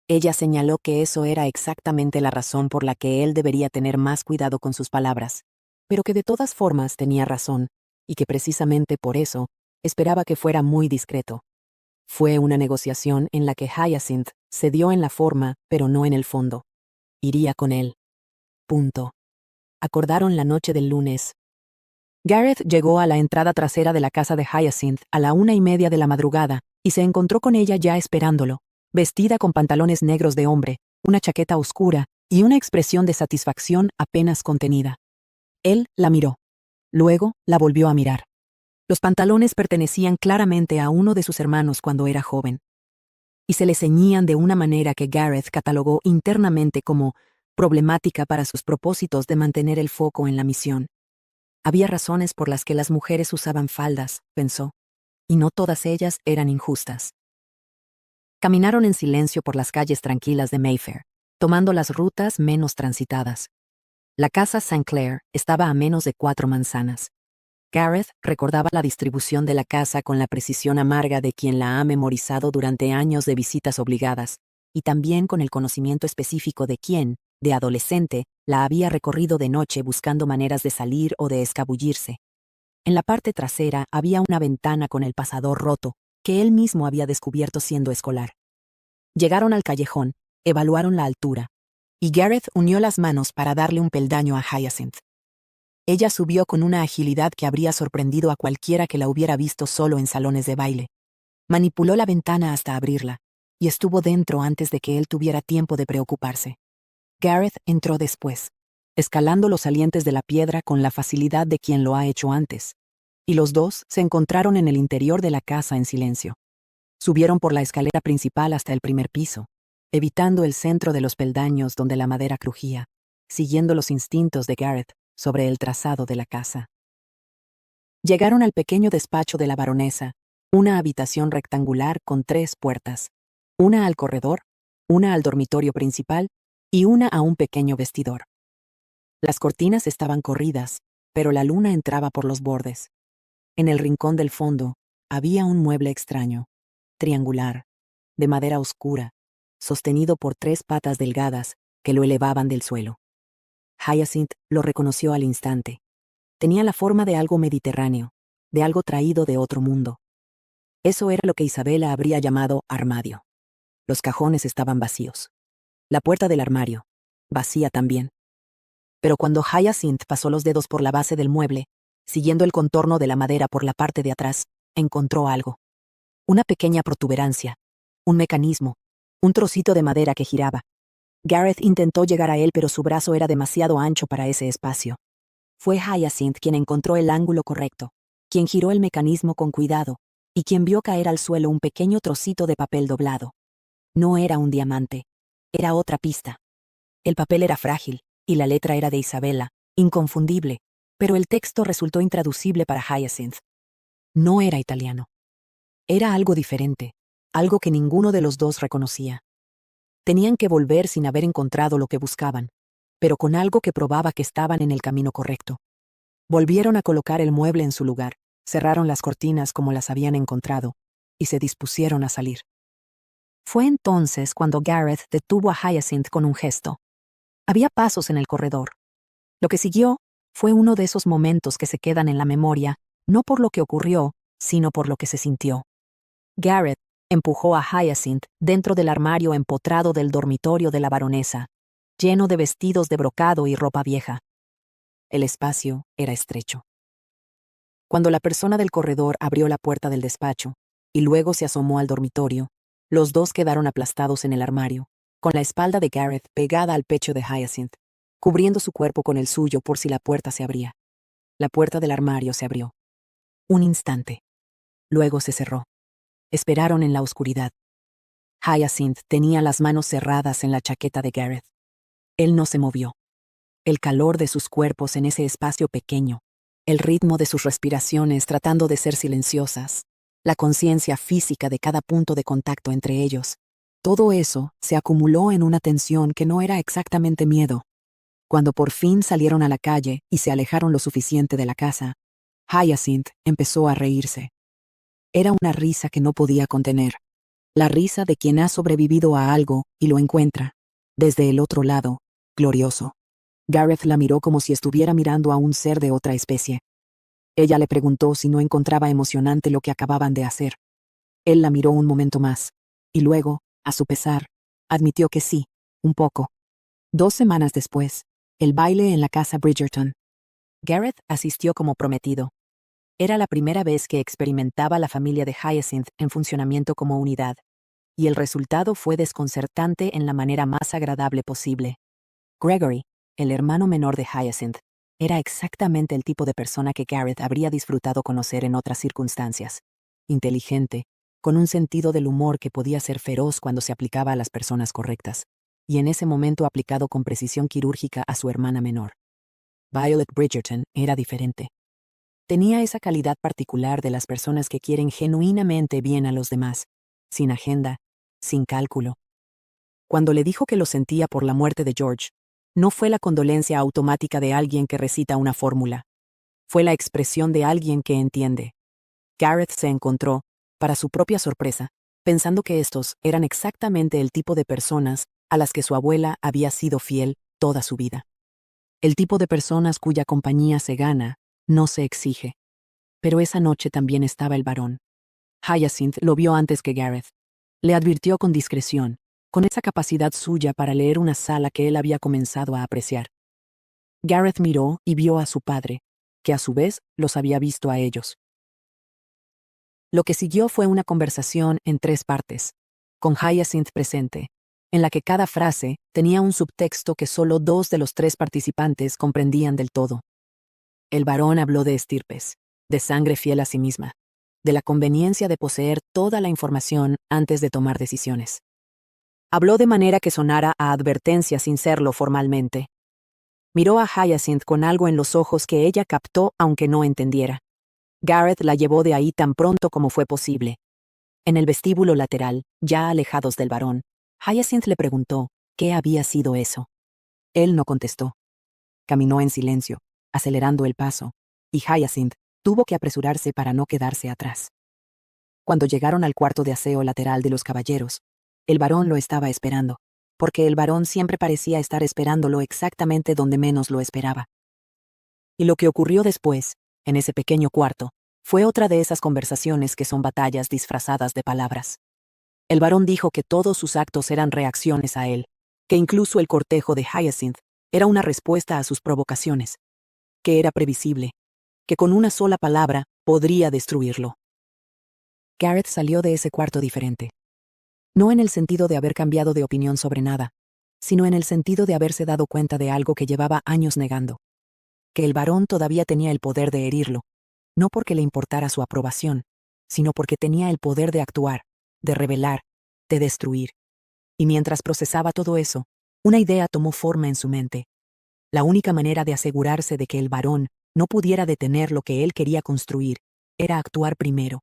[SPEAKER 1] Ella señaló que eso era exactamente la razón por la que él debería tener más cuidado con sus palabras, pero que de todas formas tenía razón, y que precisamente por eso esperaba que fuera muy discreto. Fue una negociación en la que Hyacinth cedió en la forma, pero no en el fondo. Iría con él. Punto. Acordaron la noche del lunes. Gareth llegó a la entrada trasera de la casa de Hyacinth a la 1:30 de la madrugada y se encontró con ella ya esperándolo, vestida con pantalones negros de hombre, una chaqueta oscura y una expresión de satisfacción apenas contenida. Él la miró. Luego la volvió a mirar. Los pantalones pertenecían claramente a uno de sus hermanos cuando era joven, y se le ceñían de una manera que Gareth catalogó internamente como problemática para sus propósitos de mantener el foco en la misión. Había razones por las que las mujeres usaban faldas, pensó, y no todas ellas eran injustas. Caminaron en silencio por las calles tranquilas de Mayfair, tomando las rutas menos transitadas. La casa St. Clair estaba a menos de 4 manzanas. Gareth recordaba la distribución de la casa con la precisión amarga de quien la ha memorizado durante años de visitas obligadas, y también con el conocimiento específico de quien, de adolescente, la había recorrido de noche buscando maneras de salir o de escabullirse. En la parte trasera había una ventana con el pasador roto, que él mismo había descubierto siendo escolar. Llegaron al callejón, evaluaron la altura. y Gareth unió las manos para darle un peldaño a Hyacinth. Ella subió con una agilidad que habría sorprendido a cualquiera que la hubiera visto solo en salones de baile. Manipuló la ventana hasta abrirla, y estuvo dentro antes de que él tuviera tiempo de preocuparse. Gareth entró después, escalando los salientes de la piedra con la facilidad de quien lo ha hecho antes, y los dos se encontraron en el interior de la casa en silencio. Subieron por la escalera principal hasta el primer piso, evitando el centro de los peldaños donde la madera crujía, siguiendo los instintos de Gareth sobre el trazado de la casa. Llegaron al pequeño despacho de la baronesa, una habitación rectangular con 3 puertas, una al corredor, una al dormitorio principal y una a un pequeño vestidor. Las cortinas estaban corridas, pero la luna entraba por los bordes. En el rincón del fondo había un mueble extraño, triangular, de madera oscura, sostenido por 3 patas delgadas que lo elevaban del suelo. Hyacinth lo reconoció al instante. Tenía la forma de algo mediterráneo, de algo traído de otro mundo. Eso era lo que Isabela habría llamado armario. Los cajones estaban vacíos. La puerta del armario, vacía también. Pero cuando Hyacinth pasó los dedos por la base del mueble, siguiendo el contorno de la madera por la parte de atrás, encontró algo. Una pequeña protuberancia, un mecanismo, un trocito de madera que giraba. Gareth intentó llegar a él, pero su brazo era demasiado ancho para ese espacio. Fue Hyacinth quien encontró el ángulo correcto, quien giró el mecanismo con cuidado, y quien vio caer al suelo un pequeño trocito de papel doblado. No era un diamante, era otra pista. El papel era frágil, y la letra era de Isabela, inconfundible, pero el texto resultó intraducible para Hyacinth. No era italiano. Era algo diferente, algo que ninguno de los dos reconocía. Tenían que volver sin haber encontrado lo que buscaban, pero con algo que probaba que estaban en el camino correcto. Volvieron a colocar el mueble en su lugar, cerraron las cortinas como las habían encontrado, y se dispusieron a salir. Fue entonces cuando Gareth detuvo a Hyacinth con un gesto. Había pasos en el corredor. Lo que siguió fue uno de esos momentos que se quedan en la memoria, no por lo que ocurrió, sino por lo que se sintió. Gareth empujó a Hyacinth dentro del armario empotrado del dormitorio de la baronesa, lleno de vestidos de brocado y ropa vieja. El espacio era estrecho. Cuando la persona del corredor abrió la puerta del despacho y luego se asomó al dormitorio, los dos quedaron aplastados en el armario, con la espalda de Gareth pegada al pecho de Hyacinth, cubriendo su cuerpo con el suyo por si la puerta se abría. La puerta del armario se abrió. Un instante. Luego se cerró. Esperaron en la oscuridad. Hyacinth tenía las manos cerradas en la chaqueta de Gareth. Él no se movió. El calor de sus cuerpos en ese espacio pequeño, el ritmo de sus respiraciones tratando de ser silenciosas, la conciencia física de cada punto de contacto entre ellos, todo eso se acumuló en una tensión que no era exactamente miedo. Cuando por fin salieron a la calle y se alejaron lo suficiente de la casa, Hyacinth empezó a reírse. Era una risa que no podía contener. La risa de quien ha sobrevivido a algo y lo encuentra, desde el otro lado, glorioso. Gareth la miró como si estuviera mirando a un ser de otra especie. Ella le preguntó si no encontraba emocionante lo que acababan de hacer. Él la miró un momento más, y luego, a su pesar, admitió que sí, un poco. 2 semanas después, el baile en la casa Bridgerton. Gareth asistió como prometido. Era la primera vez que experimentaba la familia de Hyacinth en funcionamiento como unidad, y el resultado fue desconcertante en la manera más agradable posible. Gregory, el hermano menor de Hyacinth, era exactamente el tipo de persona que Gareth habría disfrutado conocer en otras circunstancias. Inteligente, con un sentido del humor que podía ser feroz cuando se aplicaba a las personas correctas, y en ese momento aplicado con precisión quirúrgica a su hermana menor. Violet Bridgerton era diferente. Tenía esa calidad particular de las personas que quieren genuinamente bien a los demás, sin agenda, sin cálculo. Cuando le dijo que lo sentía por la muerte de George, no fue la condolencia automática de alguien que recita una fórmula. Fue la expresión de alguien que entiende. Gareth se encontró, para su propia sorpresa, pensando que estos eran exactamente el tipo de personas a las que su abuela había sido fiel toda su vida. El tipo de personas cuya compañía se gana, no se exige. Pero esa noche también estaba el varón. Hyacinth lo vio antes que Gareth. Le advirtió con discreción, con esa capacidad suya para leer una sala que él había comenzado a apreciar. Gareth miró y vio a su padre, que a su vez los había visto a ellos. Lo que siguió fue una conversación en 3 partes, con Hyacinth presente, en la que cada frase tenía un subtexto que solo 2 de los 3 participantes comprendían del todo. El varón habló de estirpes, de sangre fiel a sí misma, de la conveniencia de poseer toda la información antes de tomar decisiones. Habló de manera que sonara a advertencia sin serlo formalmente. Miró a Hyacinth con algo en los ojos que ella captó aunque no entendiera. Gareth la llevó de ahí tan pronto como fue posible. En el vestíbulo lateral, ya alejados del varón, Hyacinth le preguntó qué había sido eso. Él no contestó. Caminó en silencio, acelerando el paso, y Hyacinth tuvo que apresurarse para no quedarse atrás. Cuando llegaron al cuarto de aseo lateral de los caballeros, el varón lo estaba esperando, porque el varón siempre parecía estar esperándolo exactamente donde menos lo esperaba. Y lo que ocurrió después, en ese pequeño cuarto, fue otra de esas conversaciones que son batallas disfrazadas de palabras. El varón dijo que todos sus actos eran reacciones a él, que incluso el cortejo de Hyacinth era una respuesta a sus provocaciones, que era previsible, que con una sola palabra podría destruirlo. Gareth salió de ese cuarto diferente. No en el sentido de haber cambiado de opinión sobre nada, sino en el sentido de haberse dado cuenta de algo que llevaba años negando. Que el varón todavía tenía el poder de herirlo, no porque le importara su aprobación, sino porque tenía el poder de actuar, de revelar, de destruir. Y mientras procesaba todo eso, una idea tomó forma en su mente. La única manera de asegurarse de que el varón no pudiera detener lo que él quería construir era actuar primero.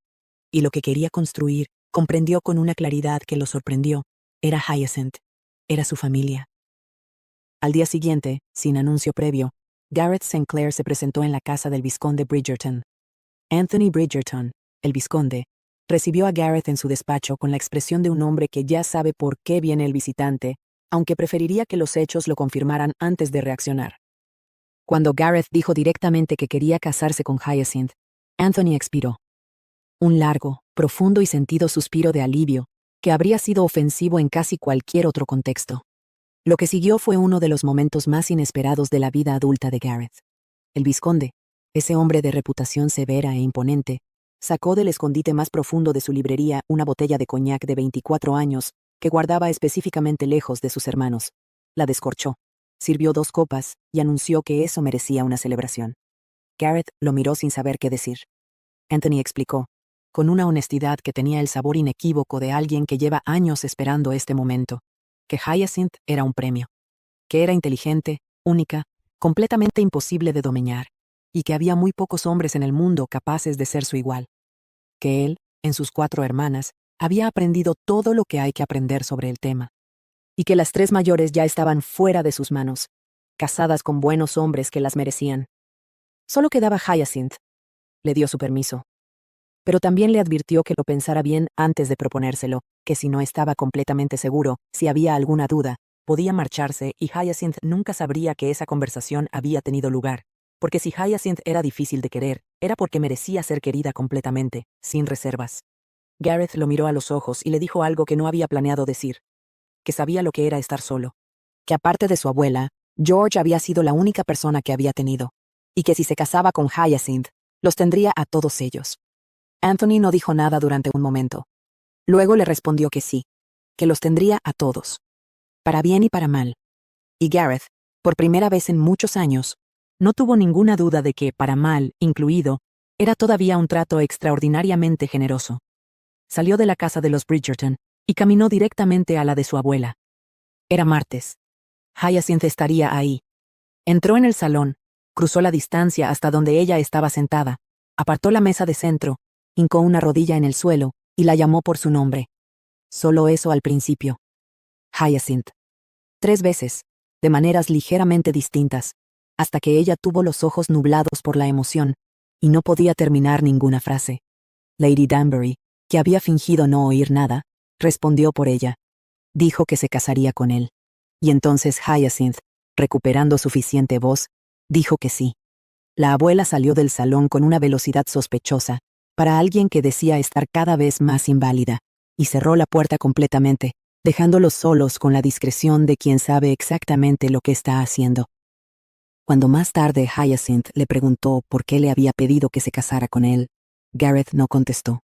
[SPEAKER 1] Y lo que quería construir, comprendió con una claridad que lo sorprendió, era Hyacinth, era su familia. Al día siguiente, sin anuncio previo, Gareth Sinclair se presentó en la casa del vizconde Bridgerton. Anthony Bridgerton, el vizconde, recibió a Gareth en su despacho con la expresión de un hombre que ya sabe por qué viene el visitante, aunque preferiría que los hechos lo confirmaran antes de reaccionar. Cuando Gareth dijo directamente que quería casarse con Hyacinth, Anthony expiró. Un largo, profundo y sentido suspiro de alivio, que habría sido ofensivo en casi cualquier otro contexto. Lo que siguió fue uno de los momentos más inesperados de la vida adulta de Gareth. El vizconde, ese hombre de reputación severa e imponente, sacó del escondite más profundo de su librería una botella de coñac de 24 años que guardaba específicamente lejos de sus hermanos. La descorchó, sirvió 2 copas y anunció que eso merecía una celebración. Gareth lo miró sin saber qué decir. Anthony explicó, con una honestidad que tenía el sabor inequívoco de alguien que lleva años esperando este momento, que Hyacinth era un premio, que era inteligente, única, completamente imposible de domeñar, y que había muy pocos hombres en el mundo capaces de ser su igual. Que él, en sus 4 hermanas, había aprendido todo lo que hay que aprender sobre el tema. Y que las 3 mayores ya estaban fuera de sus manos, casadas con buenos hombres que las merecían. Solo quedaba Hyacinth. Le dio su permiso. Pero también le advirtió que lo pensara bien antes de proponérselo, que si no estaba completamente seguro, si había alguna duda, podía marcharse y Hyacinth nunca sabría que esa conversación había tenido lugar, porque si Hyacinth era difícil de querer, era porque merecía ser querida completamente, sin reservas. Gareth lo miró a los ojos y le dijo algo que no había planeado decir, que sabía lo que era estar solo, que aparte de su abuela, George había sido la única persona que había tenido, y que si se casaba con Hyacinth, los tendría a todos ellos. Anthony no dijo nada durante un momento. Luego le respondió que sí, que los tendría a todos, para bien y para mal. Y Gareth, por primera vez en muchos años, no tuvo ninguna duda de que, para mal, incluido, era todavía un trato extraordinariamente generoso. Salió de la casa de los Bridgerton y caminó directamente a la de su abuela. Era martes. Hyacinth estaría ahí. Entró en el salón, cruzó la distancia hasta donde ella estaba sentada, apartó la mesa de centro, hincó una rodilla en el suelo y la llamó por su nombre. Solo eso al principio. Hyacinth. 3 veces, de maneras ligeramente distintas, hasta que ella tuvo los ojos nublados por la emoción y no podía terminar ninguna frase. Lady Danbury, que había fingido no oír nada, respondió por ella. Dijo que se casaría con él. Y entonces Hyacinth, recuperando suficiente voz, dijo que sí. La abuela salió del salón con una velocidad sospechosa, para alguien que decía estar cada vez más inválida, y cerró la puerta completamente, dejándolos solos con la discreción de quien sabe exactamente lo que está haciendo. Cuando más tarde Hyacinth le preguntó por qué le había pedido que se casara con él, Gareth no contestó.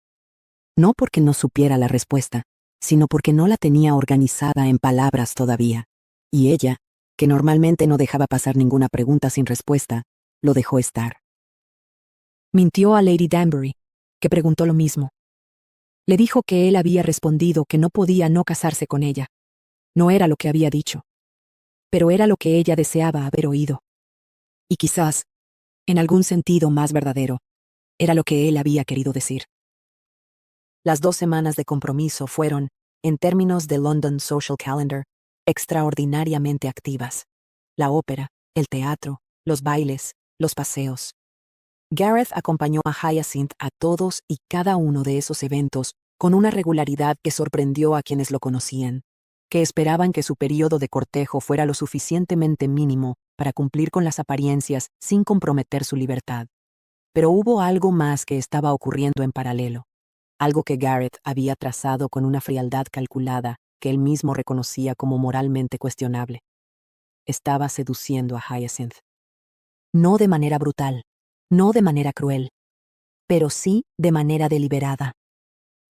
[SPEAKER 1] No porque no supiera la respuesta, sino porque no la tenía organizada en palabras todavía. Y ella, que normalmente no dejaba pasar ninguna pregunta sin respuesta, lo dejó estar. Mintió a Lady Danbury, que preguntó lo mismo. Le dijo que él había respondido que no podía no casarse con ella. No era lo que había dicho, pero era lo que ella deseaba haber oído. Y quizás, en algún sentido más verdadero, era lo que él había querido decir. Las 2 semanas de compromiso fueron, en términos de London Social Calendar, extraordinariamente activas. La ópera, el teatro, los bailes, los paseos. Gareth acompañó a Hyacinth a todos y cada uno de esos eventos con una regularidad que sorprendió a quienes lo conocían, que esperaban que su período de cortejo fuera lo suficientemente mínimo para cumplir con las apariencias sin comprometer su libertad. Pero hubo algo más que estaba ocurriendo en paralelo, algo que Gareth había trazado con una frialdad calculada que él mismo reconocía como moralmente cuestionable. Estaba seduciendo a Hyacinth. No de manera brutal, no de manera cruel, pero sí de manera deliberada.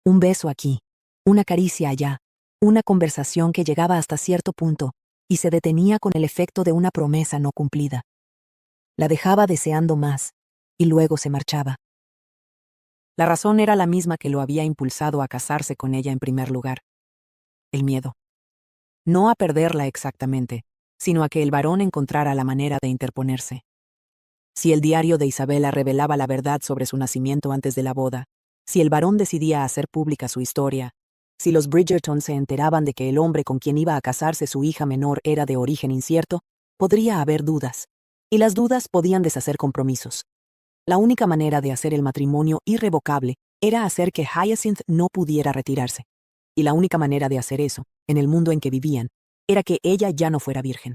[SPEAKER 1] Un beso aquí, una caricia allá, una conversación que llegaba hasta cierto punto y se detenía con el efecto de una promesa no cumplida. La dejaba deseando más, y luego se marchaba. La razón era la misma que lo había impulsado a casarse con ella en primer lugar. El miedo. No a perderla exactamente, sino a que el varón encontrara la manera de interponerse. Si el diario de Isabella revelaba la verdad sobre su nacimiento antes de la boda, si el varón decidía hacer pública su historia, si los Bridgerton se enteraban de que el hombre con quien iba a casarse su hija menor era de origen incierto, podría haber dudas, y las dudas podían deshacer compromisos. La única manera de hacer el matrimonio irrevocable era hacer que Hyacinth no pudiera retirarse. Y la única manera de hacer eso, en el mundo en que vivían, era que ella ya no fuera virgen.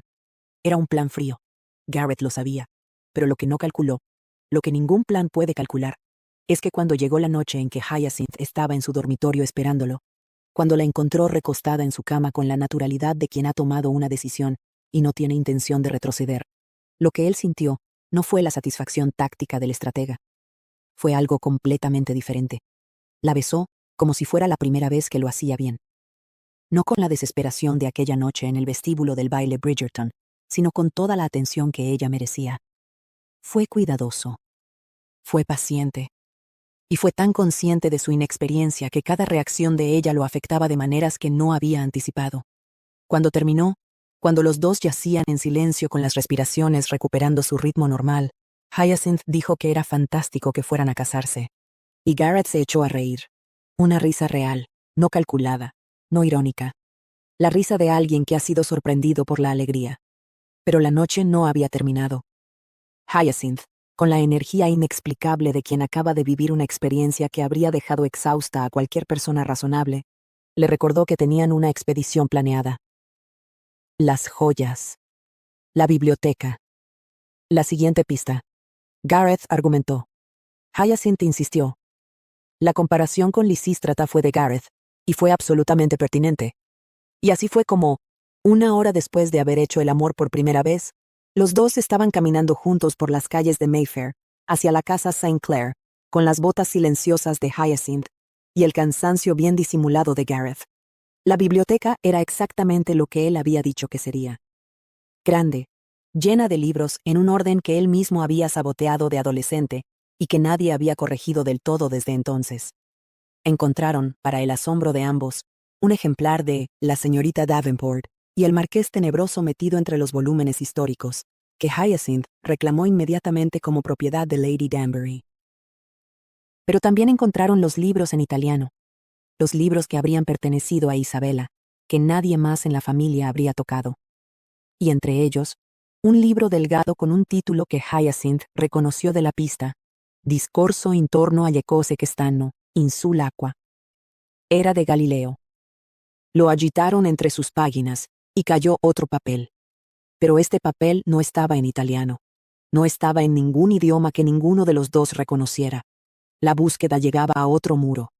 [SPEAKER 1] Era un plan frío. Gareth lo sabía. Pero lo que no calculó, lo que ningún plan puede calcular, es que cuando llegó la noche en que Hyacinth estaba en su dormitorio esperándolo, cuando la encontró recostada en su cama con la naturalidad de quien ha tomado una decisión y no tiene intención de retroceder, lo que él sintió no fue la satisfacción táctica del estratega. Fue algo completamente diferente. La besó como si fuera la primera vez que lo hacía bien. No con la desesperación de aquella noche en el vestíbulo del baile Bridgerton, sino con toda la atención que ella merecía. Fue cuidadoso. Fue paciente. Y fue tan consciente de su inexperiencia que cada reacción de ella lo afectaba de maneras que no había anticipado. Cuando terminó, cuando los dos yacían en silencio con las respiraciones recuperando su ritmo normal, Hyacinth dijo que era fantástico que fueran a casarse. Y Gareth se echó a reír. Una risa real, no calculada, no irónica. La risa de alguien que ha sido sorprendido por la alegría. Pero la noche no había terminado. Hyacinth, con la energía inexplicable de quien acaba de vivir una experiencia que habría dejado exhausta a cualquier persona razonable, le recordó que tenían una expedición planeada. Las joyas. La biblioteca. La siguiente pista. Gareth argumentó. Hyacinth insistió. La comparación con Lisístrata fue de Gareth, y fue absolutamente pertinente. Y así fue como, 1 hora después de haber hecho el amor por primera vez, los dos estaban caminando juntos por las calles de Mayfair, hacia la casa St. Clair, con las botas silenciosas de Hyacinth y el cansancio bien disimulado de Gareth. La biblioteca era exactamente lo que él había dicho que sería. Grande, llena de libros en un orden que él mismo había saboteado de adolescente y que nadie había corregido del todo desde entonces. Encontraron, para el asombro de ambos, un ejemplar de La señorita Davenport y el marqués tenebroso metido entre los volúmenes históricos, que Hyacinth reclamó inmediatamente como propiedad de Lady Danbury. Pero también encontraron los libros en italiano, los libros que habrían pertenecido a Isabella, que nadie más en la familia habría tocado. Y entre ellos, un libro delgado con un título que Hyacinth reconoció de la pista, Discorso intorno alle cose che stanno in sull'acqua. Era de Galileo. Lo agitaron entre sus páginas, y cayó otro papel. Pero este papel no estaba en italiano. No estaba en ningún idioma que ninguno de los dos reconociera. La búsqueda llegaba a otro muro.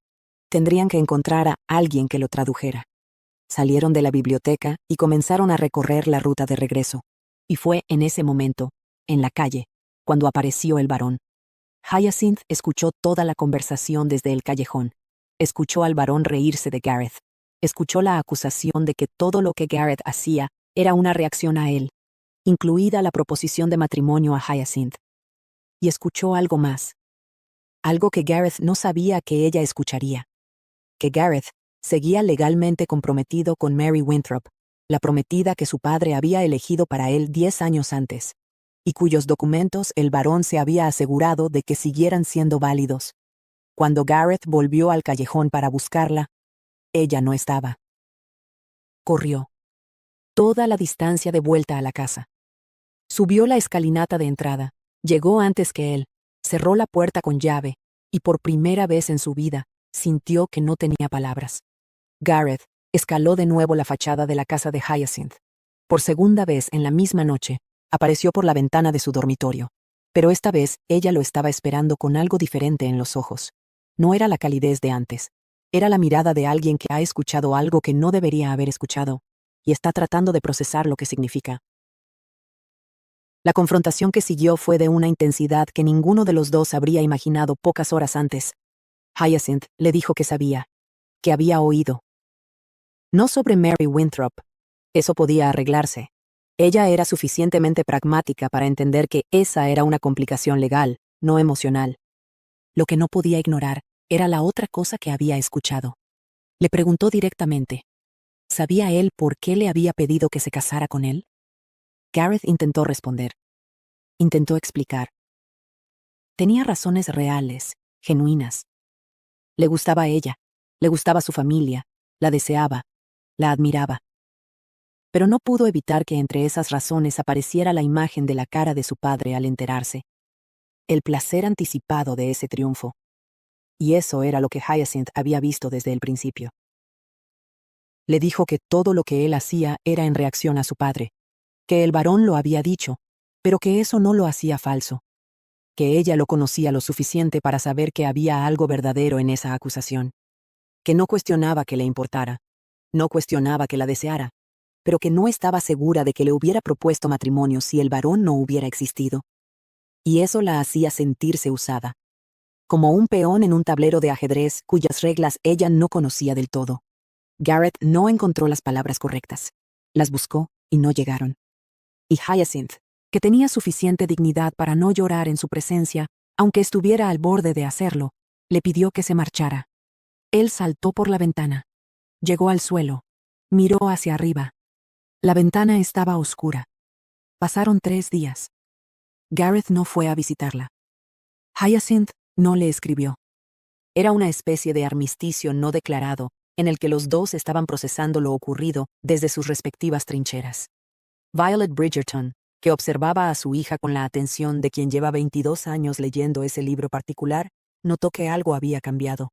[SPEAKER 1] Tendrían que encontrar a alguien que lo tradujera. Salieron de la biblioteca y comenzaron a recorrer la ruta de regreso. Y fue en ese momento, en la calle, cuando apareció el varón. Hyacinth escuchó toda la conversación desde el callejón. Escuchó al varón reírse de Gareth. Escuchó la acusación de que todo lo que Gareth hacía era una reacción a él, incluida la proposición de matrimonio a Hyacinth. Y escuchó algo más. Algo que Gareth no sabía que ella escucharía. Que Gareth seguía legalmente comprometido con Mary Winthrop, la prometida que su padre había elegido para él 10 años antes, y cuyos documentos el varón se había asegurado de que siguieran siendo válidos. Cuando Gareth volvió al callejón para buscarla, ella no estaba. Corrió toda la distancia de vuelta a la casa. Subió la escalinata de entrada, llegó antes que él, cerró la puerta con llave, y por primera vez en su vida, sintió que no tenía palabras. Gareth escaló de nuevo la fachada de la casa de Hyacinth. Por segunda vez en la misma noche, apareció por la ventana de su dormitorio. Pero esta vez ella lo estaba esperando con algo diferente en los ojos. No era la calidez de antes. Era la mirada de alguien que ha escuchado algo que no debería haber escuchado, y está tratando de procesar lo que significa. La confrontación que siguió fue de una intensidad que ninguno de los dos habría imaginado pocas horas antes. Hyacinth le dijo que sabía, que había oído. No sobre Mary Winthrop. Eso podía arreglarse. Ella era suficientemente pragmática para entender que esa era una complicación legal, no emocional. Lo que no podía ignorar era la otra cosa que había escuchado. Le preguntó directamente. ¿Sabía él por qué le había pedido que se casara con él? Gareth intentó responder. Intentó explicar. Tenía razones reales, genuinas. Le gustaba a ella, le gustaba su familia, la deseaba, la admiraba. Pero no pudo evitar que entre esas razones apareciera la imagen de la cara de su padre al enterarse. El placer anticipado de ese triunfo. Y eso era lo que Hyacinth había visto desde el principio. Le dijo que todo lo que él hacía era en reacción a su padre, que el varón lo había dicho, pero que eso no lo hacía falso, que ella lo conocía lo suficiente para saber que había algo verdadero en esa acusación, que no cuestionaba que le importara, no cuestionaba que la deseara, pero que no estaba segura de que le hubiera propuesto matrimonio si el varón no hubiera existido. Y eso la hacía sentirse usada, como un peón en un tablero de ajedrez cuyas reglas ella no conocía del todo. Gareth no encontró las palabras correctas. Las buscó y no llegaron. Y Hyacinth, que tenía suficiente dignidad para no llorar en su presencia, aunque estuviera al borde de hacerlo, le pidió que se marchara. Él saltó por la ventana. Llegó al suelo. Miró hacia arriba. La ventana estaba oscura. Pasaron 3 días. Gareth no fue a visitarla. Hyacinth no le escribió. Era una especie de armisticio no declarado, en el que los dos estaban procesando lo ocurrido desde sus respectivas trincheras. Violet Bridgerton, que observaba a su hija con la atención de quien lleva 22 años leyendo ese libro particular, notó que algo había cambiado.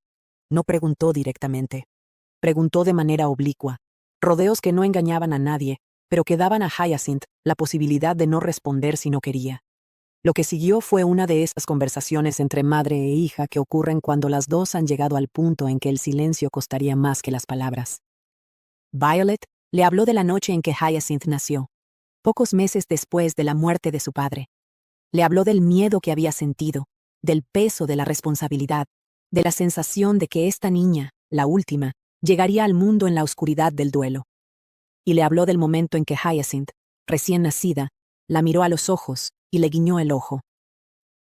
[SPEAKER 1] No preguntó directamente. Preguntó de manera oblicua, rodeos que no engañaban a nadie, pero que daban a Hyacinth la posibilidad de no responder si no quería. Lo que siguió fue una de esas conversaciones entre madre e hija que ocurren cuando las dos han llegado al punto en que el silencio costaría más que las palabras. Violet le habló de la noche en que Hyacinth nació, pocos meses después de la muerte de su padre. Le habló del miedo que había sentido, del peso de la responsabilidad, de la sensación de que esta niña, la última, llegaría al mundo en la oscuridad del duelo. Y le habló del momento en que Hyacinth, recién nacida, la miró a los ojos y le guiñó el ojo.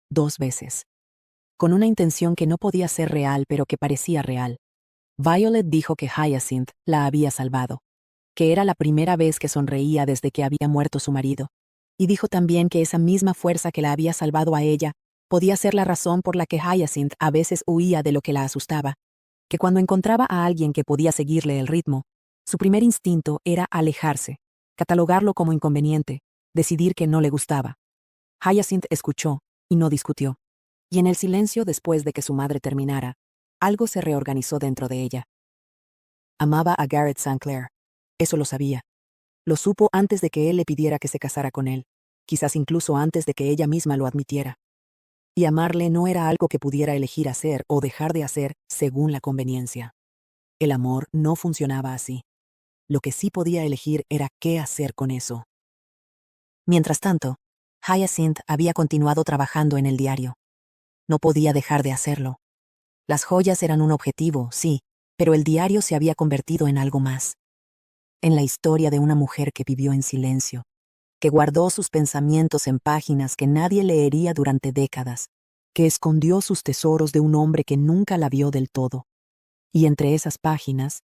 [SPEAKER 1] 2 veces. Con una intención que no podía ser real pero que parecía real. Violet dijo que Hyacinth la había salvado, que era la primera vez que sonreía desde que había muerto su marido, y dijo también que esa misma fuerza que la había salvado a ella podía ser la razón por la que Hyacinth a veces huía de lo que la asustaba, que cuando encontraba a alguien que podía seguirle el ritmo, su primer instinto era alejarse, catalogarlo como inconveniente, decidir que no le gustaba. Hyacinth escuchó y no discutió, y en el silencio después de que su madre terminara, algo se reorganizó dentro de ella. Amaba a Gareth St. Clair. Eso lo sabía. Lo supo antes de que él le pidiera que se casara con él, quizás incluso antes de que ella misma lo admitiera. Y amarle no era algo que pudiera elegir hacer o dejar de hacer según la conveniencia. El amor no funcionaba así. Lo que sí podía elegir era qué hacer con eso. Mientras tanto, Hyacinth había continuado trabajando en el diario. No podía dejar de hacerlo. Las joyas eran un objetivo, sí, pero el diario se había convertido en algo más. En la historia de una mujer que vivió en silencio, que guardó sus pensamientos en páginas que nadie leería durante décadas, que escondió sus tesoros de un hombre que nunca la vio del todo. Y entre esas páginas,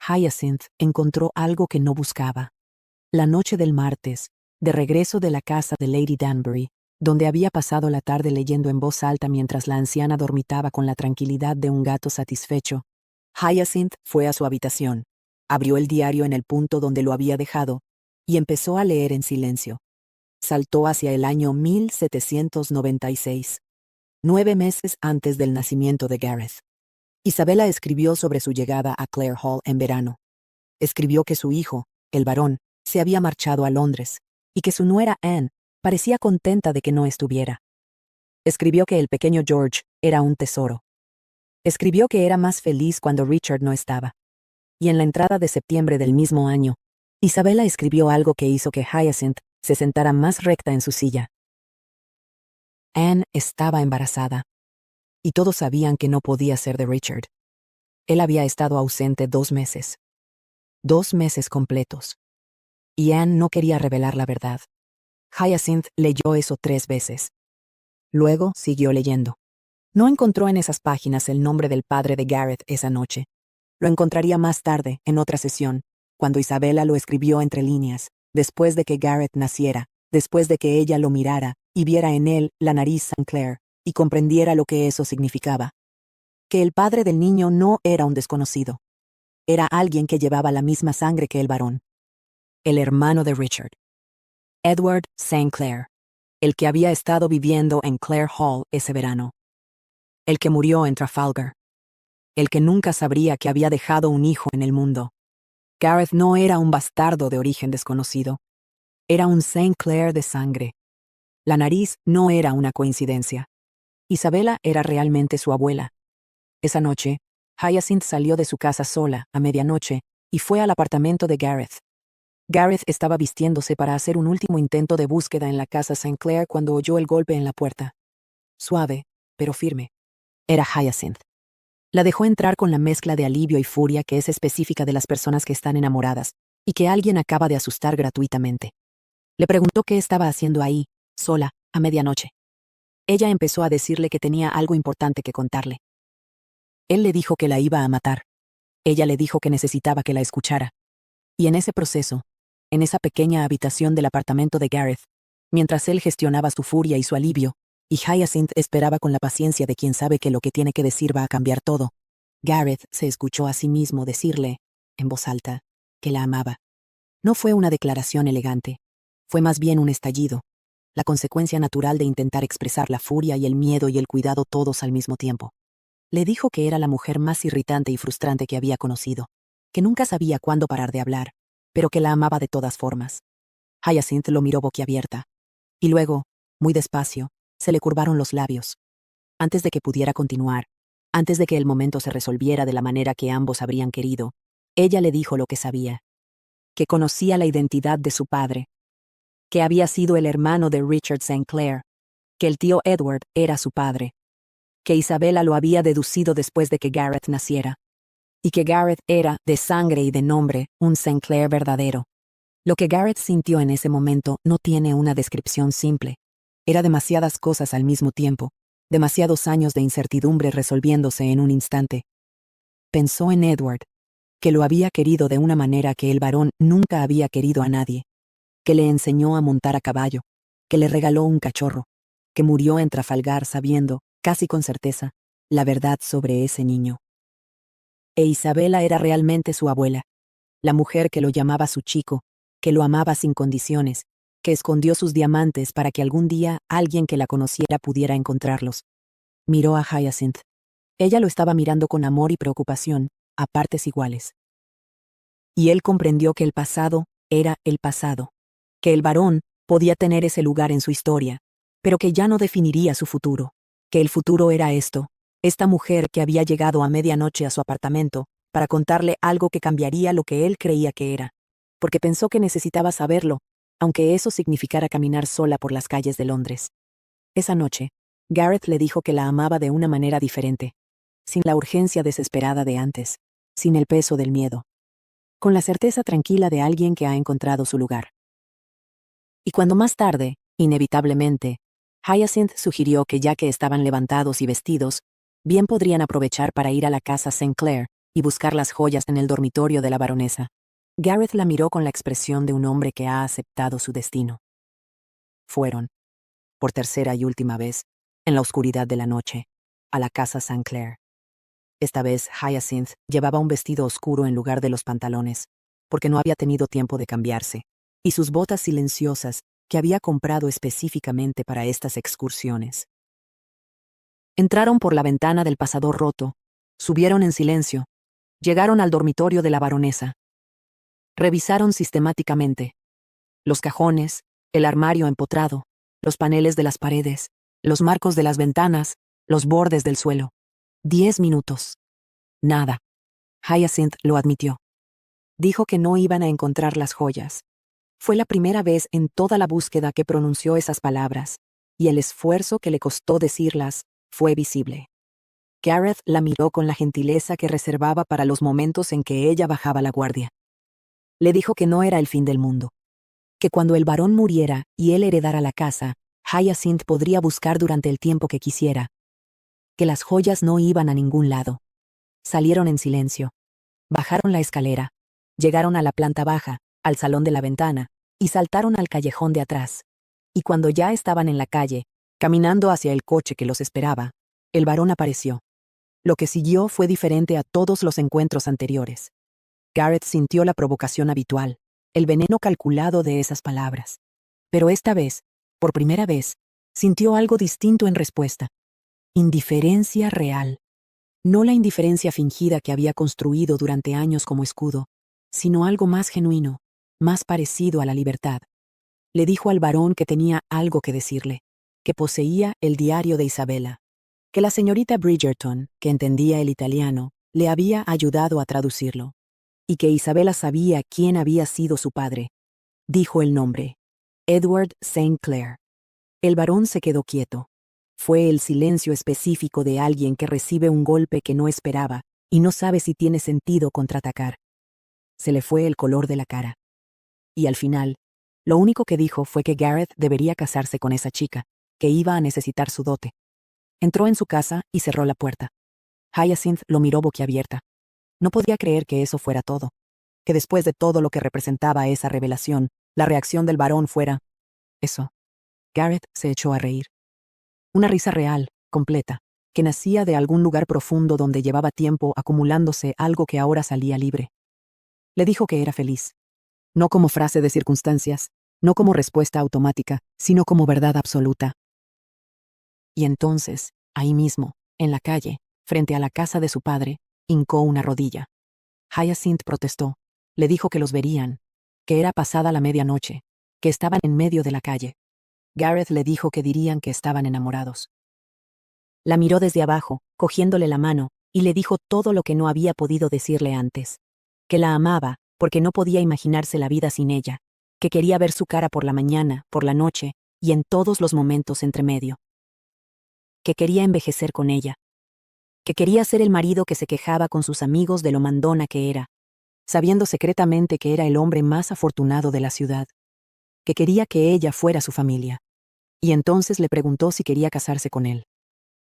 [SPEAKER 1] Hyacinth encontró algo que no buscaba. La noche del martes, de regreso de la casa de Lady Danbury, donde había pasado la tarde leyendo en voz alta mientras la anciana dormitaba con la tranquilidad de un gato satisfecho, Hyacinth fue a su habitación, abrió el diario en el punto donde lo había dejado y empezó a leer en silencio. Saltó hacia el año 1796, 9 meses antes del nacimiento de Gareth. Isabella escribió sobre su llegada a Clare Hall en verano. Escribió que su hijo, el varón, se había marchado a Londres, y que su nuera Anne parecía contenta de que no estuviera. Escribió que el pequeño George era un tesoro. Escribió que era más feliz cuando Richard no estaba. Y en la entrada de septiembre del mismo año, Isabella escribió algo que hizo que Hyacinth se sentara más recta en su silla. Anne estaba embarazada, y todos sabían que no podía ser de Richard. Él había estado ausente 2 meses. 2 meses completos. Y Anne no quería revelar la verdad. Hyacinth leyó eso 3 veces. Luego siguió leyendo. No encontró en esas páginas el nombre del padre de Gareth esa noche. Lo encontraría más tarde, en otra sesión, cuando Isabella lo escribió entre líneas, después de que Gareth naciera, después de que ella lo mirara y viera en él la nariz St. Clair, y comprendiera lo que eso significaba. Que el padre del niño no era un desconocido. Era alguien que llevaba la misma sangre que el varón. El hermano de Richard. Edward St. Clair, el que había estado viviendo en Clare Hall ese verano. El que murió en Trafalgar. El que nunca sabría que había dejado un hijo en el mundo. Gareth no era un bastardo de origen desconocido. Era un St. Clair de sangre. La nariz no era una coincidencia. Isabella era realmente su abuela. Esa noche, Hyacinth salió de su casa sola, a medianoche, y fue al apartamento de Gareth. Gareth estaba vistiéndose para hacer un último intento de búsqueda en la casa St. Clair cuando oyó el golpe en la puerta. Suave, pero firme. Era Hyacinth. La dejó entrar con la mezcla de alivio y furia que es específica de las personas que están enamoradas, y que alguien acaba de asustar gratuitamente. Le preguntó qué estaba haciendo ahí, sola, a medianoche. Ella empezó a decirle que tenía algo importante que contarle. Él le dijo que la iba a matar. Ella le dijo que necesitaba que la escuchara. Y en ese proceso, en esa pequeña habitación del apartamento de Gareth, mientras él gestionaba su furia y su alivio, y Hyacinth esperaba con la paciencia de quien sabe que lo que tiene que decir va a cambiar todo, Gareth se escuchó a sí mismo decirle, en voz alta, que la amaba. No fue una declaración elegante, fue más bien un estallido, la consecuencia natural de intentar expresar la furia y el miedo y el cuidado todos al mismo tiempo. Le dijo que era la mujer más irritante y frustrante que había conocido, que nunca sabía cuándo parar de hablar, pero que la amaba de todas formas. Hyacinth lo miró boquiabierta. Y luego, muy despacio, se le curvaron los labios. Antes de que pudiera continuar, antes de que el momento se resolviera de la manera que ambos habrían querido, ella le dijo lo que sabía. Que conocía la identidad de su padre. Que había sido el hermano de Richard St. Clair. Que el tío Edward era su padre. Que Isabella lo había deducido después de que Gareth naciera. Y que Gareth era, de sangre y de nombre, un St. Clair verdadero. Lo que Gareth sintió en ese momento no tiene una descripción simple. Era demasiadas cosas al mismo tiempo, demasiados años de incertidumbre resolviéndose en un instante. Pensó en Edward, que lo había querido de una manera que el varón nunca había querido a nadie, que le enseñó a montar a caballo, que le regaló un cachorro, que murió en Trafalgar sabiendo, casi con certeza, la verdad sobre ese niño. E Isabella era realmente su abuela, la mujer que lo llamaba su chico, que lo amaba sin condiciones, que escondió sus diamantes para que algún día alguien que la conociera pudiera encontrarlos. Miró a Hyacinth. Ella lo estaba mirando con amor y preocupación, a partes iguales. Y él comprendió que el pasado era el pasado, que el varón podía tener ese lugar en su historia, pero que ya no definiría su futuro, que el futuro era esto, esta mujer que había llegado a medianoche a su apartamento, para contarle algo que cambiaría lo que él creía que era, porque pensó que necesitaba saberlo, aunque eso significara caminar sola por las calles de Londres. Esa noche, Gareth le dijo que la amaba de una manera diferente, sin la urgencia desesperada de antes, sin el peso del miedo, con la certeza tranquila de alguien que ha encontrado su lugar. Y cuando más tarde, inevitablemente, Hyacinth sugirió que ya que estaban levantados y vestidos, bien podrían aprovechar para ir a la casa St. Clair y buscar las joyas en el dormitorio de la baronesa, Gareth la miró con la expresión de un hombre que ha aceptado su destino. Fueron, por tercera y última vez, en la oscuridad de la noche, a la casa St. Clair. Esta vez Hyacinth llevaba un vestido oscuro en lugar de los pantalones, porque no había tenido tiempo de cambiarse, y sus botas silenciosas que había comprado específicamente para estas excursiones. Entraron por la ventana del pasador roto, subieron en silencio, llegaron al dormitorio de la baronesa. Revisaron sistemáticamente los cajones, el armario empotrado, los paneles de las paredes, los marcos de las ventanas, los bordes del suelo. 10 minutos. Nada. Hyacinth lo admitió. Dijo que no iban a encontrar las joyas. Fue la primera vez en toda la búsqueda que pronunció esas palabras, y el esfuerzo que le costó decirlas fue visible. Gareth la miró con la gentileza que reservaba para los momentos en que ella bajaba la guardia. Le dijo que no era el fin del mundo, que cuando el varón muriera y él heredara la casa, Hyacinth podría buscar durante el tiempo que quisiera, que las joyas no iban a ningún lado. Salieron en silencio, bajaron la escalera, llegaron a la planta baja, al salón de la ventana, y saltaron al callejón de atrás. Y cuando ya estaban en la calle, caminando hacia el coche que los esperaba, el varón apareció. Lo que siguió fue diferente a todos los encuentros anteriores. Gareth sintió la provocación habitual, el veneno calculado de esas palabras. Pero esta vez, por primera vez, sintió algo distinto en respuesta. Indiferencia real. No la indiferencia fingida que había construido durante años como escudo, sino algo más genuino, más parecido a la libertad. Le dijo al varón que tenía algo que decirle, que poseía el diario de Isabella, que la señorita Bridgerton, que entendía el italiano, le había ayudado a traducirlo, y que Isabella sabía quién había sido su padre. Dijo el nombre: Edward St. Clair. El varón se quedó quieto. Fue el silencio específico de alguien que recibe un golpe que no esperaba y no sabe si tiene sentido contraatacar. Se le fue el color de la cara. Y al final, lo único que dijo fue que Gareth debería casarse con esa chica, que iba a necesitar su dote. Entró en su casa y cerró la puerta. Hyacinth lo miró boquiabierta. No podía creer que eso fuera todo. Que después de todo lo que representaba esa revelación, la reacción del varón fuera eso. Gareth se echó a reír. Una risa real, completa, que nacía de algún lugar profundo donde llevaba tiempo acumulándose algo que ahora salía libre. Le dijo que era feliz. No como frase de circunstancias, no como respuesta automática, sino como verdad absoluta. Y entonces, ahí mismo, en la calle, frente a la casa de su padre, hincó una rodilla. Hyacinth protestó. Le dijo que los verían, que era pasada la medianoche, que estaban en medio de la calle. Gareth le dijo que dirían que estaban enamorados. La miró desde abajo, cogiéndole la mano, y le dijo todo lo que no había podido decirle antes. Que la amaba, porque no podía imaginarse la vida sin ella, que quería ver su cara por la mañana, por la noche, y en todos los momentos entre medio. Que quería envejecer con ella. Que quería ser el marido que se quejaba con sus amigos de lo mandona que era, sabiendo secretamente que era el hombre más afortunado de la ciudad. Que quería que ella fuera su familia. Y entonces le preguntó si quería casarse con él.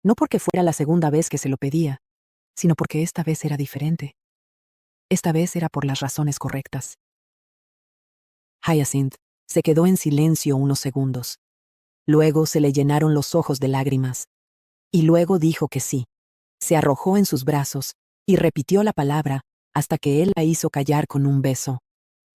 [SPEAKER 1] No porque fuera la segunda vez que se lo pedía, sino porque esta vez era diferente. Esta vez era por las razones correctas. Hyacinth se quedó en silencio unos segundos. Luego se le llenaron los ojos de lágrimas. Y luego dijo que sí. Se arrojó en sus brazos y repitió la palabra hasta que él la hizo callar con un beso.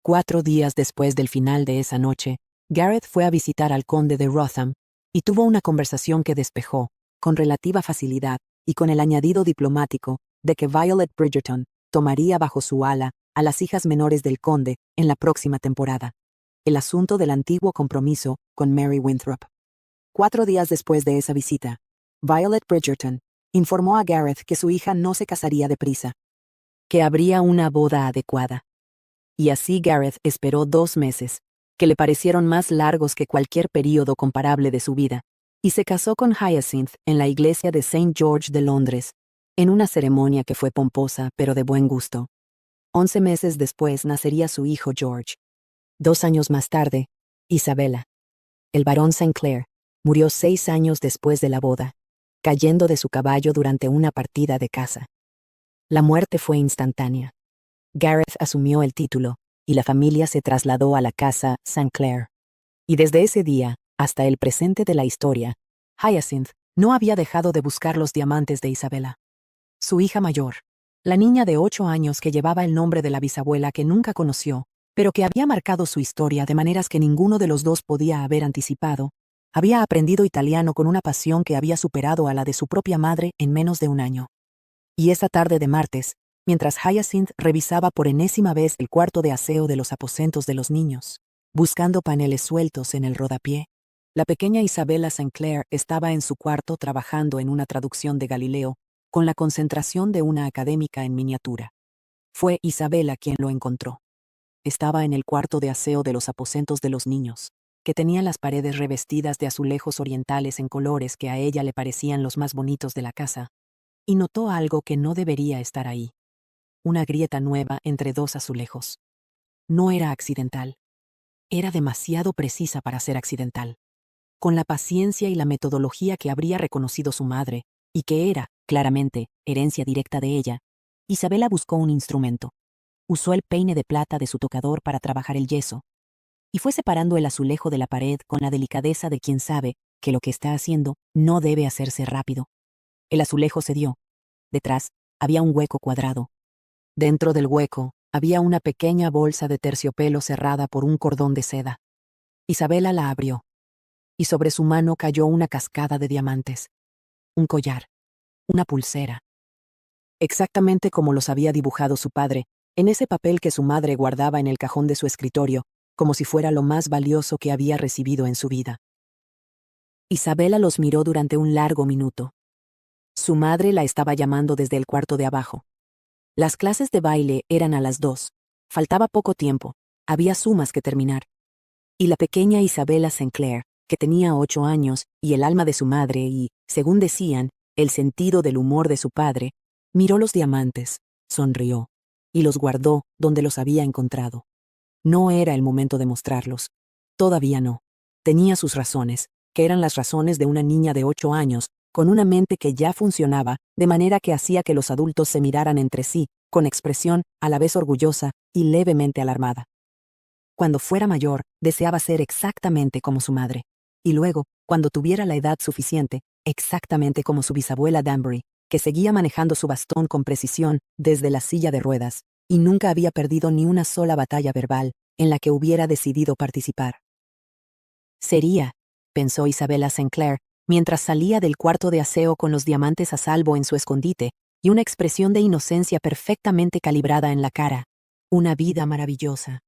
[SPEAKER 1] 4 días después del final de esa noche, Gareth fue a visitar al conde de Wrotham y tuvo una conversación que despejó, con relativa facilidad y con el añadido diplomático de que Violet Bridgerton tomaría bajo su ala a las hijas menores del conde en la próxima temporada. El asunto del antiguo compromiso con Mary Winthrop. 4 días después de esa visita, Violet Bridgerton informó a Gareth que su hija no se casaría deprisa. que habría una boda adecuada. Y así Gareth esperó 2 meses, que le parecieron más largos que cualquier período comparable de su vida, y se casó con Hyacinth en la iglesia de St. George de Londres, en una ceremonia que fue pomposa pero de buen gusto. 11 meses después nacería su hijo George. 2 años más tarde, Isabella. El barón St. Clair murió 6 años después de la boda, cayendo de su caballo durante una partida de caza. La muerte fue instantánea. Gareth asumió el título, y la familia se trasladó a la casa St. Clair. Y desde ese día, hasta el presente de la historia, Hyacinth no había dejado de buscar los diamantes de Isabella. Su hija mayor, la niña de 8 años que llevaba el nombre de la bisabuela que nunca conoció, pero que había marcado su historia de maneras que ninguno de los dos podía haber anticipado, había aprendido italiano con una pasión que había superado a la de su propia madre en menos de un año. Y esa tarde de martes, mientras Hyacinth revisaba por enésima vez el cuarto de aseo de los aposentos de los niños, buscando paneles sueltos en el rodapié, la pequeña Isabella St. Clair estaba en su cuarto trabajando en una traducción de Galileo, con la concentración de una académica en miniatura. Fue Isabella quien lo encontró. Estaba en el cuarto de aseo de los aposentos de los niños, que tenía las paredes revestidas de azulejos orientales en colores que a ella le parecían los más bonitos de la casa, y notó algo que no debería estar ahí. Una grieta nueva entre 2 azulejos. No era accidental. Era demasiado precisa para ser accidental. Con la paciencia y la metodología que habría reconocido su madre, y que era, claramente, herencia directa de ella, Isabella buscó un instrumento. Usó el peine de plata de su tocador para trabajar el yeso, y fue separando el azulejo de la pared con la delicadeza de quien sabe que lo que está haciendo no debe hacerse rápido. El azulejo cedió. Detrás había un hueco cuadrado. Dentro del hueco había una pequeña bolsa de terciopelo cerrada por un cordón de seda. Isabella la abrió, y sobre su mano cayó una cascada de diamantes. Un collar. Una pulsera. Exactamente como los había dibujado su padre, en ese papel que su madre guardaba en el cajón de su escritorio, como si fuera lo más valioso que había recibido en su vida. Isabella los miró durante un largo minuto. Su madre la estaba llamando desde el cuarto de abajo. Las clases de baile eran a las 2. Faltaba poco tiempo. Había sumas que terminar. Y la pequeña Isabella St. Clair, que tenía 8 años, y el alma de su madre y, según decían, el sentido del humor de su padre, miró los diamantes, sonrió, y los guardó donde los había encontrado. No era el momento de mostrarlos. Todavía no. Tenía sus razones, que eran las razones de una niña de 8 años, con una mente que ya funcionaba, de manera que hacía que los adultos se miraran entre sí, con expresión a la vez orgullosa y levemente alarmada. Cuando fuera mayor, deseaba ser exactamente como su madre. Y luego, cuando tuviera la edad suficiente, exactamente como su bisabuela Danbury, que seguía manejando su bastón con precisión desde la silla de ruedas, y nunca había perdido ni una sola batalla verbal en la que hubiera decidido participar. Sería, pensó Isabella St. Clair, mientras salía del cuarto de aseo con los diamantes a salvo en su escondite y una expresión de inocencia perfectamente calibrada en la cara, una vida maravillosa.